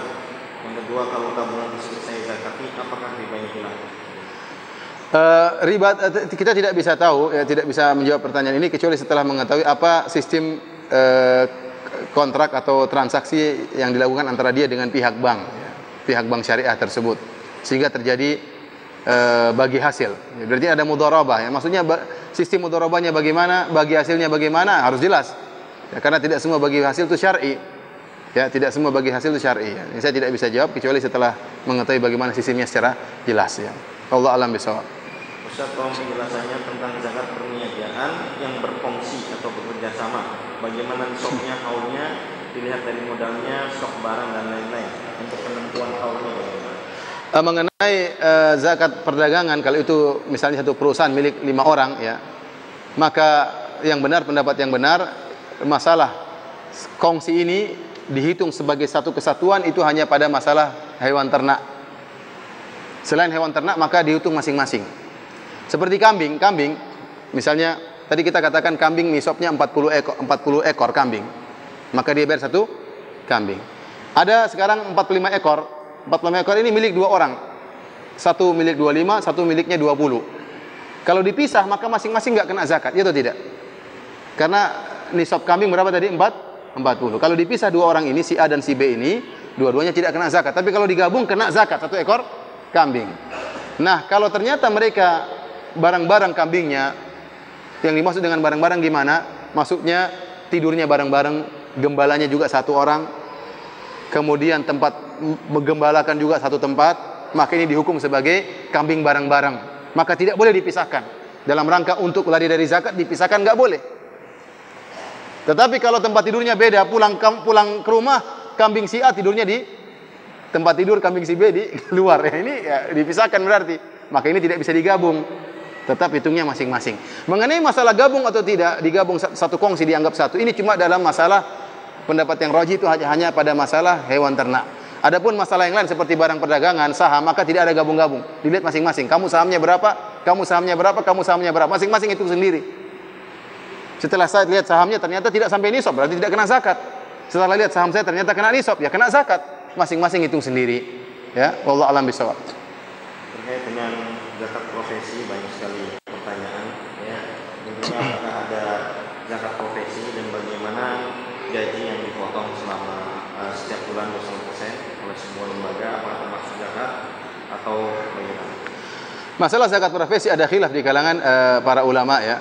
Yang kedua, kalau tabungan tersebut saya zakati, apakah ribanya hilang? Riba kita tidak bisa tahu, ya, tidak bisa menjawab pertanyaan ini kecuali setelah mengetahui apa sistem kontrak atau transaksi yang dilakukan antara dia dengan pihak bank, ya, pihak bank syariah tersebut, sehingga terjadi bagi hasil. Ya, berarti ada mudharabah, ya. Maksudnya sistem mudharabahnya bagaimana, bagi hasilnya bagaimana, harus jelas. Ya, karena tidak semua bagi hasil itu syar'i. Ya, tidak semua bagi hasil itu syar'i. Ya. Ini saya tidak bisa jawab kecuali setelah mengetahui bagaimana sistemnya secara jelas ya. Allah alam bisawab. Ustaz, tolong penjelasannya tentang zakat perniagaan yang berfungsi atau bekerja sama. Bagaimana stoknya, haulnya, dilihat dari modalnya, stok barang dan lain-lain. Untuk penentuan haulnya bagaimana? Mengenai zakat perdagangan, kalau itu misalnya satu perusahaan milik 5 orang ya, maka yang benar, pendapat yang benar, masalah kongsi ini dihitung sebagai satu kesatuan itu hanya pada masalah hewan ternak. Selain hewan ternak maka dihitung masing-masing. Seperti kambing, misalnya tadi kita katakan kambing nisabnya 40 ekor kambing, maka dia bayar satu kambing. Ada sekarang 45 ekor. 45 ekor ini milik 2 orang. Satu milik 25, satu miliknya 20. Kalau dipisah maka masing-masing enggak kena zakat, ya atau tidak? Karena nisab kambing berapa tadi? 40. Kalau dipisah 2 orang ini, si A dan si B ini, dua-duanya tidak kena zakat. Tapi kalau digabung kena zakat 1 ekor kambing. Nah, kalau ternyata mereka barang-barang kambingnya, yang dimaksud dengan barang-barang gimana? Maksudnya tidurnya bareng-bareng, gembalanya juga 1 orang, kemudian tempat menggembalakan juga 1 tempat, maka ini dihukum sebagai kambing bareng-bareng. Maka tidak boleh dipisahkan. Dalam rangka untuk lari dari zakat, dipisahkan enggak boleh. Tetapi kalau tempat tidurnya beda, pulang ke rumah, kambing si A tidurnya di tempat tidur, kambing si B di luar. Ini ya, dipisahkan berarti. Maka ini tidak bisa digabung. Tetap hitungnya masing-masing. Mengenai masalah gabung atau tidak, digabung satu kongsi dianggap satu. Ini cuma dalam masalah pendapat yang rajih itu hanya pada masalah hewan ternak. Adapun masalah yang lain seperti barang perdagangan, saham, maka tidak ada gabung-gabung. Dilihat masing-masing. Kamu sahamnya berapa? Kamu sahamnya berapa? Kamu sahamnya berapa? Masing-masing itu sendiri. Setelah saya lihat sahamnya ternyata tidak sampai nisab, berarti tidak kena zakat. Setelah lihat saham saya ternyata kena nisab, ya kena zakat. Masing-masing hitung sendiri. Ya, wallahu a'lam bishawab. Terkait dengan zakat profesi banyak sekali pertanyaan. Ya, intinya apakah ada zakat profesi dan bagaimana gaji yang dipotong selama setiap bulan 20% oleh sebuah lembaga, apakah termasuk zakat atau bagaimana? Masalah zakat profesi ada khilaf di kalangan para ulama ya.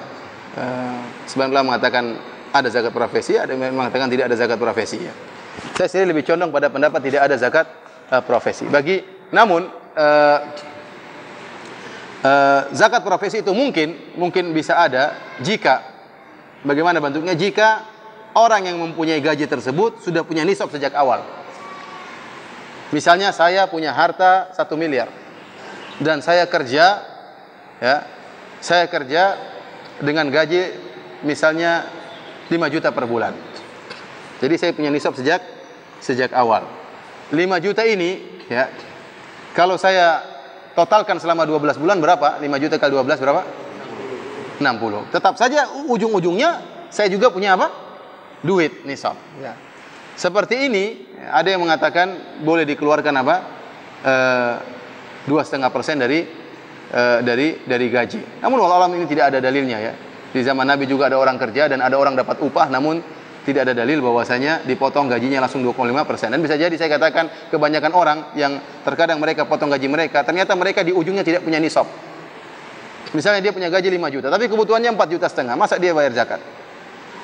Sebagian ulama mengatakan ada zakat profesi, ada yang mengatakan tidak ada zakat profesi ya. Saya sendiri lebih condong pada pendapat tidak ada zakat profesi. Namun zakat profesi itu mungkin bisa ada jika, bagaimana bentuknya? Jika orang yang mempunyai gaji tersebut sudah punya nisab sejak awal. Misalnya saya punya harta 1 miliar dan saya kerja dengan gaji misalnya 5 juta per bulan. Jadi saya punya nisab sejak awal. 5 juta ini ya, kalau saya totalkan selama 12 bulan berapa? 5 juta kali 12 berapa? 60. Tetap saja ujung-ujungnya saya juga punya apa? Duit nisab. Ya. Seperti ini ada yang mengatakan boleh dikeluarkan apa? 2,5% dari gaji. Namun wallahualam ini tidak ada dalilnya ya. Di zaman Nabi juga ada orang kerja dan ada orang dapat upah, namun tidak ada dalil bahwasanya dipotong gajinya langsung 2,5%. Dan bisa jadi saya katakan kebanyakan orang yang terkadang mereka potong gaji mereka, ternyata mereka di ujungnya tidak punya nisab. Misalnya dia punya gaji 5 juta, tapi kebutuhannya 4,5 juta. Masa dia bayar zakat?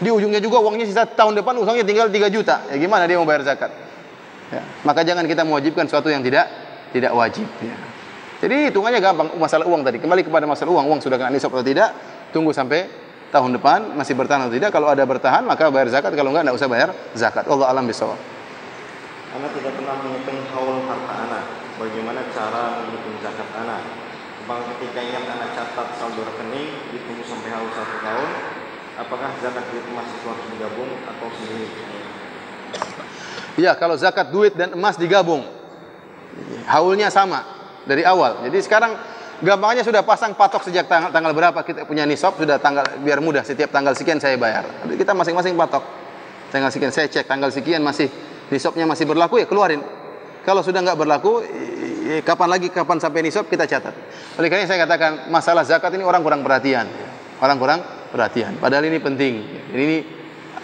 Di ujungnya juga uangnya sisa tahun depan uangnya tinggal 3 juta. Ya gimana dia mau bayar zakat? Ya. Maka jangan kita mewajibkan sesuatu yang tidak wajib ya. Jadi hitungannya gampang, masalah uang tadi. Kembali kepada masalah uang sudah kena nisab atau tidak, tunggu sampai tahun depan masih bertahan atau tidak. Kalau ada bertahan maka bayar zakat, kalau enggak usah bayar zakat. Allah alam bisawab. Anak tidak pernah menghitung haul harta anak. Bagaimana cara menghitung zakat anak? Bang, ketika ingat anak catat saldo rekening, ditunggu sampai haul 1 tahun, apakah zakat duit emas itu harus digabung atau sendiri? Ya, kalau zakat duit dan emas digabung, haulnya sama dari awal. Jadi sekarang gampangnya sudah pasang patok sejak tanggal berapa kita punya nisab, sudah tanggal, biar mudah, setiap tanggal sekian saya bayar. Jadi kita masing-masing patok. Tanggal sekian saya cek, tanggal sekian masih nisabnya masih berlaku, ya keluarin. Kalau sudah enggak berlaku, kapan sampai nisab kita catat. Oleh karena saya katakan masalah zakat ini orang kurang perhatian. Padahal ini penting. Ini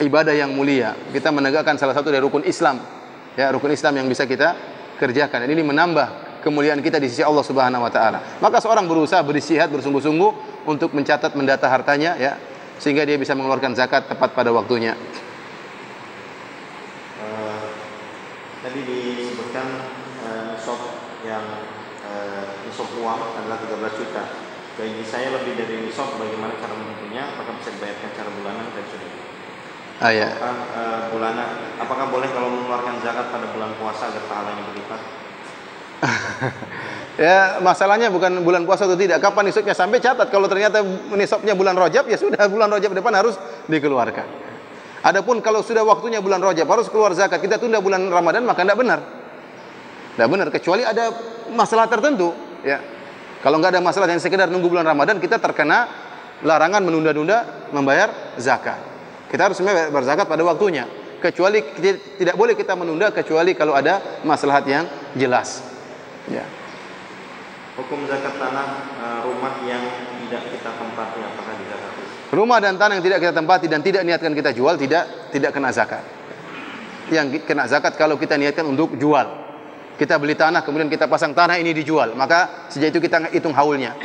ibadah yang mulia. Kita menegakkan salah satu dari rukun Islam. Ya, rukun Islam yang bisa kita kerjakan. Dan ini menambah kemuliaan kita di sisi Allah Subhanahu wa taala. Maka seorang berusaha beristihad bersungguh-sungguh untuk mencatat, mendata hartanya, ya, sehingga dia bisa mengeluarkan zakat tepat pada waktunya. Tadi disebutkan nisab yang nisab uang adalah 13 juta. Bagi saya lebih dari nisab, bagaimana cara menghitungnya? Apakah bisa dibayarkan secara bulanan dan sudah? Ya. Bulanan. Apakah boleh kalau mengeluarkan zakat pada bulan puasa agar pahalanya berlipat? Ya, masalahnya bukan bulan puasa atau tidak. Kapan nisabnya sampai catat. Kalau ternyata nisabnya bulan Rajab, ya sudah, bulan Rajab depan harus dikeluarkan. Adapun kalau sudah waktunya bulan Rajab harus keluar zakat, kita tunda bulan Ramadan, maka tidak benar. Tidak benar, kecuali ada masalah tertentu, ya. Kalau nggak ada masalah yang sekedar nunggu bulan Ramadan, kita terkena larangan menunda-nunda membayar zakat. Kita harus membayar zakat pada waktunya. Kecuali tidak boleh kita menunda kecuali kalau ada maslahat yang jelas. Ya. Hukum zakat tanah rumah yang tidak kita tempati, apakah dizakati? Rumah dan tanah yang tidak kita tempati dan tidak niatkan kita jual tidak kena zakat. Yang kena zakat kalau kita niatkan untuk jual. Kita beli tanah kemudian kita pasang tanah ini dijual, maka sejak itu kita hitung haulnya.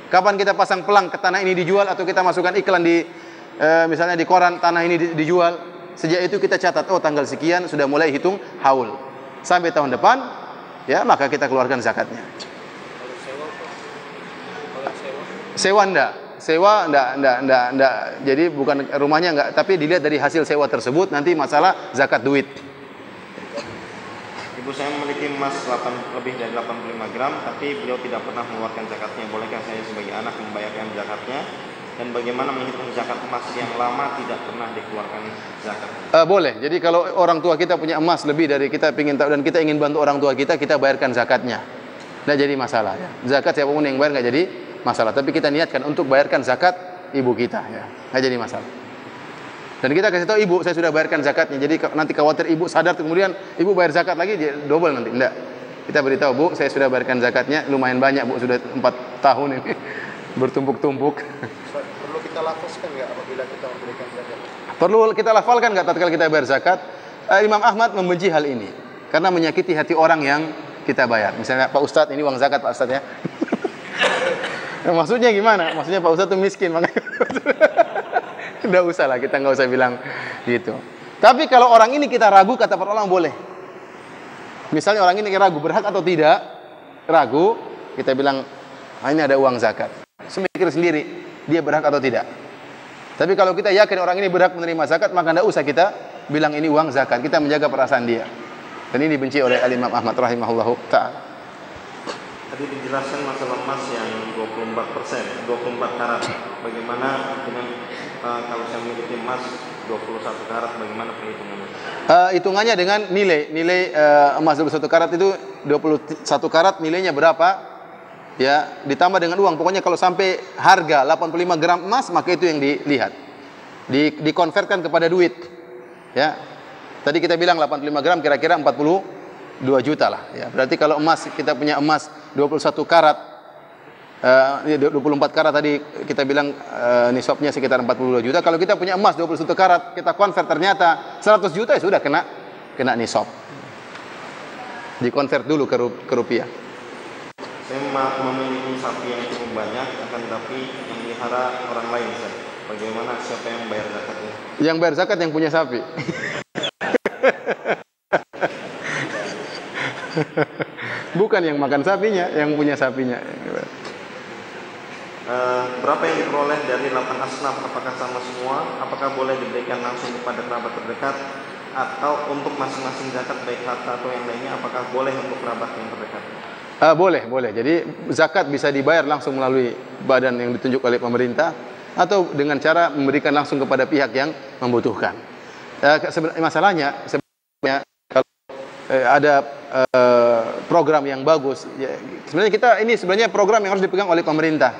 Kapan kita pasang pelang ke tanah ini dijual atau kita masukkan iklan di misalnya di koran tanah ini dijual, sejak itu kita catat, oh tanggal sekian sudah mulai hitung haul. Sampai tahun depan, ya maka kita keluarkan zakatnya. Sewa enggak. Sewa enggak. Jadi bukan rumahnya enggak, tapi dilihat dari hasil sewa tersebut nanti masalah zakat duit. Ibu saya memiliki emas lebih dari 85 gram, tapi beliau tidak pernah mengeluarkan zakatnya. Bolehkah saya sebagai anak membayarkan zakatnya? Dan bagaimana menghitung zakat emas yang lama tidak pernah dikeluarkan zakat? Boleh. Jadi kalau orang tua kita punya emas lebih dari kita ingin tahu dan kita ingin bantu orang tua kita bayarkan zakatnya. Nggak jadi masalah. Ya. Zakat siapapun yang bayar nggak jadi masalah. Tapi kita niatkan untuk bayarkan zakat ibu kita. Ya. Nggak jadi masalah. Dan kita kasih tahu ibu, saya sudah bayarkan zakatnya. Jadi nanti khawatir ibu sadar kemudian ibu bayar zakat lagi, double nanti. Enggak. Kita beritahu, Bu, saya sudah bayarkan zakatnya, lumayan banyak, Bu, sudah 4 tahun ini. Bertumpuk-tumpuk. Perlu kita lafazkan nggak apabila kita memberikan zakat? Perlu kita lafalkan nggak tatkala kita bayar zakat? Imam Ahmad membenci hal ini karena menyakiti hati orang yang kita bayar. Misalnya, Pak Ustadz, ini uang zakat Pak Ustadz ya. Maksudnya gimana? Maksudnya Pak Ustadz itu miskin, makanya nggak usah lah, kita nggak usah bilang gitu. Tapi kalau orang ini kita ragu, kata para ulama boleh. Misalnya orang ini ragu berhak atau tidak, ragu, kita bilang, ini ada uang zakat. Semikir sendiri, dia berhak atau tidak. Tapi kalau kita yakin orang ini berhak menerima zakat, maka tidak usah kita bilang ini uang zakat. Kita menjaga perasaan dia. Dan ini dibenci oleh Imam Ahmad rahimahullahu ta'ala. Tadi dijelaskan masalah emas yang 24%, 24 karat. Bagaimana dengan kalau saya memiliki emas 21 karat, bagaimana perhitungannya? Hitungannya dengan nilai emas 21 karat itu 21 karat nilainya berapa? Ya, ditambah dengan uang. Pokoknya kalau sampai harga 85 gram emas, maka itu yang dilihat. Dikonvertkan kepada duit. Ya. Tadi kita bilang 85 gram kira-kira 42 juta lah. Ya, berarti kalau emas, kita punya emas 21 karat, 24 karat tadi kita bilang nisabnya sekitar 42 juta. Kalau kita punya emas 21 karat, kita konvert ternyata 100 juta, ya sudah kena nisab. Dikonvert dulu ke rupiah. Saya memiliki sapi yang cukup banyak, akan tetapi yang melihara orang lain. Bagaimana, siapa yang bayar zakatnya? Yang bayar zakat yang punya sapi. Bukan yang makan sapinya, yang punya sapinya. Berapa yang diperoleh dari 8 asnaf? Apakah sama semua? Apakah boleh diberikan langsung kepada kerabat terdekat? Atau untuk masing-masing zakat baik harta atau yang lainnya, apakah boleh untuk kerabat yang terdekat? Boleh. Jadi zakat bisa dibayar langsung melalui badan yang ditunjuk oleh pemerintah atau dengan cara memberikan langsung kepada pihak yang membutuhkan. Masalahnya sebenarnya kalau ada program yang bagus, ya, sebenarnya ini sebenarnya program yang harus dipegang oleh pemerintah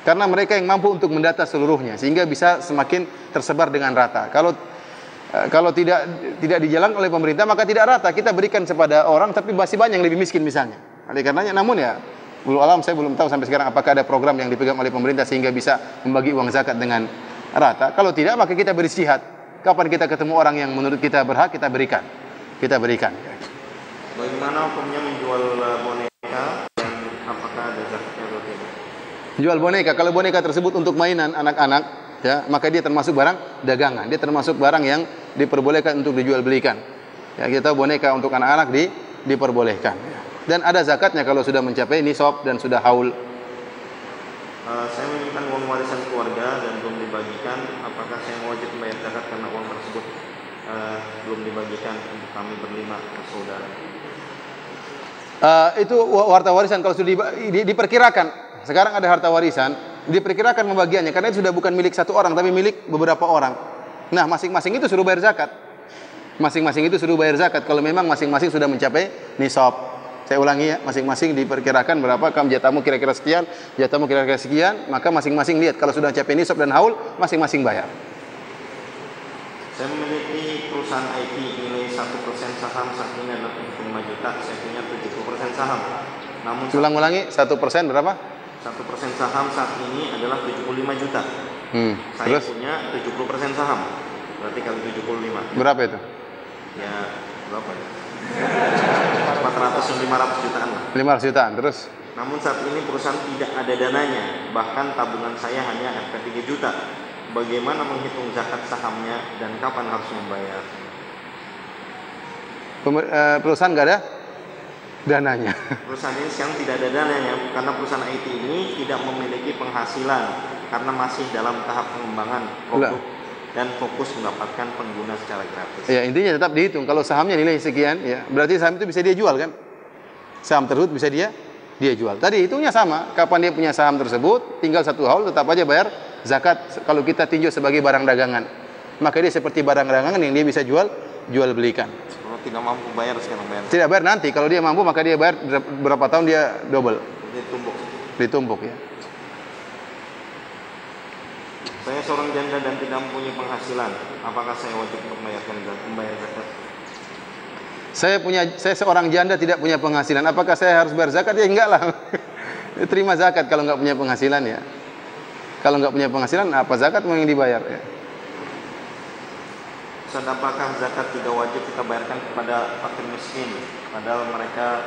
karena mereka yang mampu untuk mendata seluruhnya sehingga bisa semakin tersebar dengan rata. Kalau tidak dijalankan oleh pemerintah maka tidak rata. Kita berikan kepada orang tapi masih banyak yang lebih miskin misalnya. Oleh karenanya, namun ya, saya belum tahu sampai sekarang apakah ada program yang dipegang oleh pemerintah sehingga bisa membagi uang zakat dengan rata. Kalau tidak, maka kita beristihad. Kapan kita ketemu orang yang menurut kita berhak, kita berikan. Bagaimana hukumnya menjual boneka dan apakah ada zakatnya atau tidak? Jual boneka. Kalau boneka tersebut untuk mainan anak-anak, ya, maka dia termasuk barang dagangan. Dia termasuk barang yang diperbolehkan untuk dijual belikan. Ya, kita boneka untuk anak-anak diperbolehkan. Dan ada zakatnya kalau sudah mencapai nisab dan sudah haul. Saya menyimpan uang warisan keluarga dan belum dibagikan. Apakah saya wajib membayar zakat karena uang tersebut belum dibagikan untuk kami berlima saudara? Itu harta warisan kalau sudah diperkirakan. Sekarang ada harta warisan, diperkirakan pembagiannya karena itu sudah bukan milik satu orang tapi milik beberapa orang. Nah, masing-masing itu suruh bayar zakat. Masing-masing itu suruh bayar zakat kalau memang masing-masing sudah mencapai nisab. Saya ulangi ya, masing-masing diperkirakan berapa, kamu jatahmu kira-kira sekian, jatahmu kira-kira sekian, maka masing-masing lihat kalau sudah mencapai nisab dan haul, masing-masing bayar. Saya memiliki perusahaan IT nilai 1% saham saat ini adalah 75 juta. Saya punya 70% saham. Namun Ulang-ulangi, 1% berapa? 1% saham saat ini adalah 75 juta. Saya Terus? punya 70% saham. Berarti kali 75. Berapa itu? Ya, berapa ya? 400 500 jutaan lah. 500 jutaan. Terus? Namun saat ini perusahaan tidak ada dananya. Bahkan tabungan saya hanya FP 3 juta. Bagaimana menghitung zakat sahamnya dan kapan harus membayar? Perusahaan nggak ada dananya. Perusahaan ini sekarang tidak ada dananya karena perusahaan IT ini tidak memiliki penghasilan karena masih dalam tahap pengembangan produk dan fokus mendapatkan pengguna secara gratis. Ya, intinya tetap dihitung. Kalau sahamnya nilai sekian, ya berarti saham itu bisa dia jual kan? Saham tersebut bisa dia jual. Tadi hitungnya sama. Kapan dia punya saham tersebut, tinggal satu haul tetap aja bayar zakat. Kalau kita tinjau sebagai barang dagangan, maka dia seperti barang dagangan yang dia bisa jual belikan. Kalau tidak mampu bayar sekarang bayar. Tidak bayar nanti. Kalau dia mampu maka dia bayar berapa tahun dia double. Ditumpuk ya. Saya seorang janda dan tidak mempunyai penghasilan. Apakah saya wajib untuk membayar zakat? Saya seorang janda tidak punya penghasilan. Apakah saya harus bayar zakat? Ya enggak lah. Terima zakat kalau enggak punya penghasilan ya. Kalau enggak punya penghasilan apa zakat mau yang dibayar ya? Apakah zakat tidak wajib kita bayarkan kepada fakir miskin? Padahal mereka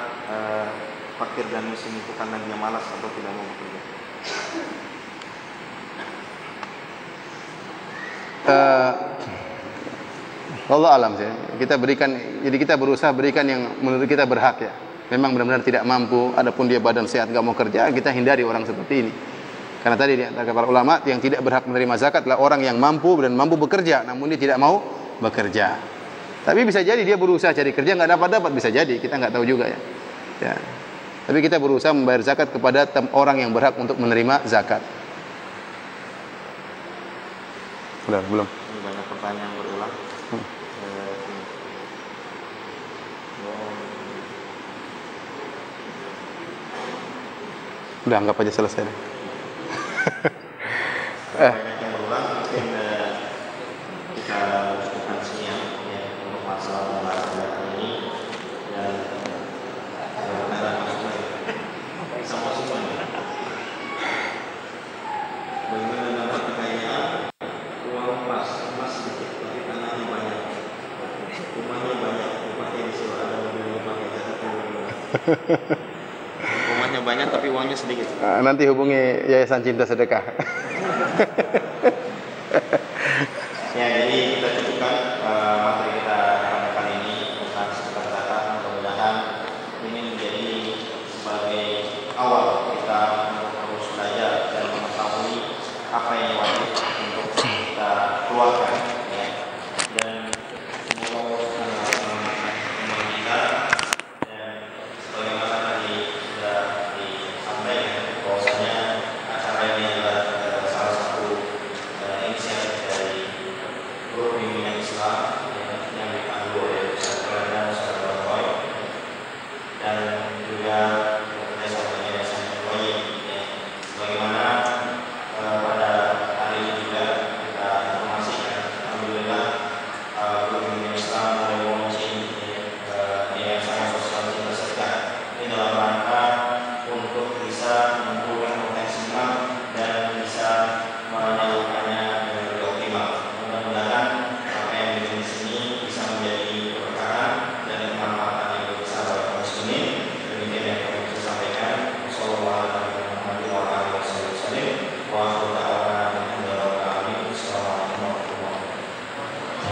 fakir dan miskin itu karena dia malas atau tidak mau bekerja. Allah alam sih. Jadi kita berusaha berikan yang menurut kita berhak ya. Memang benar-benar tidak mampu, adapun dia badan sehat enggak mau kerja, kita hindari orang seperti ini. Karena tadi di antara para ulama yang tidak berhak menerima zakat adalah orang yang mampu dan mampu bekerja, namun dia tidak mau bekerja. Tapi bisa jadi dia berusaha cari kerja enggak dapat, bisa jadi, kita enggak tahu juga ya. Ya. Tapi kita berusaha membayar zakat kepada orang yang berhak untuk menerima zakat. Udah, belum? Ini banyak pertanyaan berulang. Udah, anggap aja selesai deh. Banyak yang berulang, mungkin kita cukupkan sekian ya, untuk masalah pembahasan ini dan ada masukan sama masukan. Bagaimana dapat kekayaan uang emas sedikit tapi tanahnya banyak, rumahnya banyak, dipakai di sewa ada mobil dipakai zakat rumahnya banyak tapi uangnya sedikit. Nanti hubungi Yayasan Cinta Sedekah.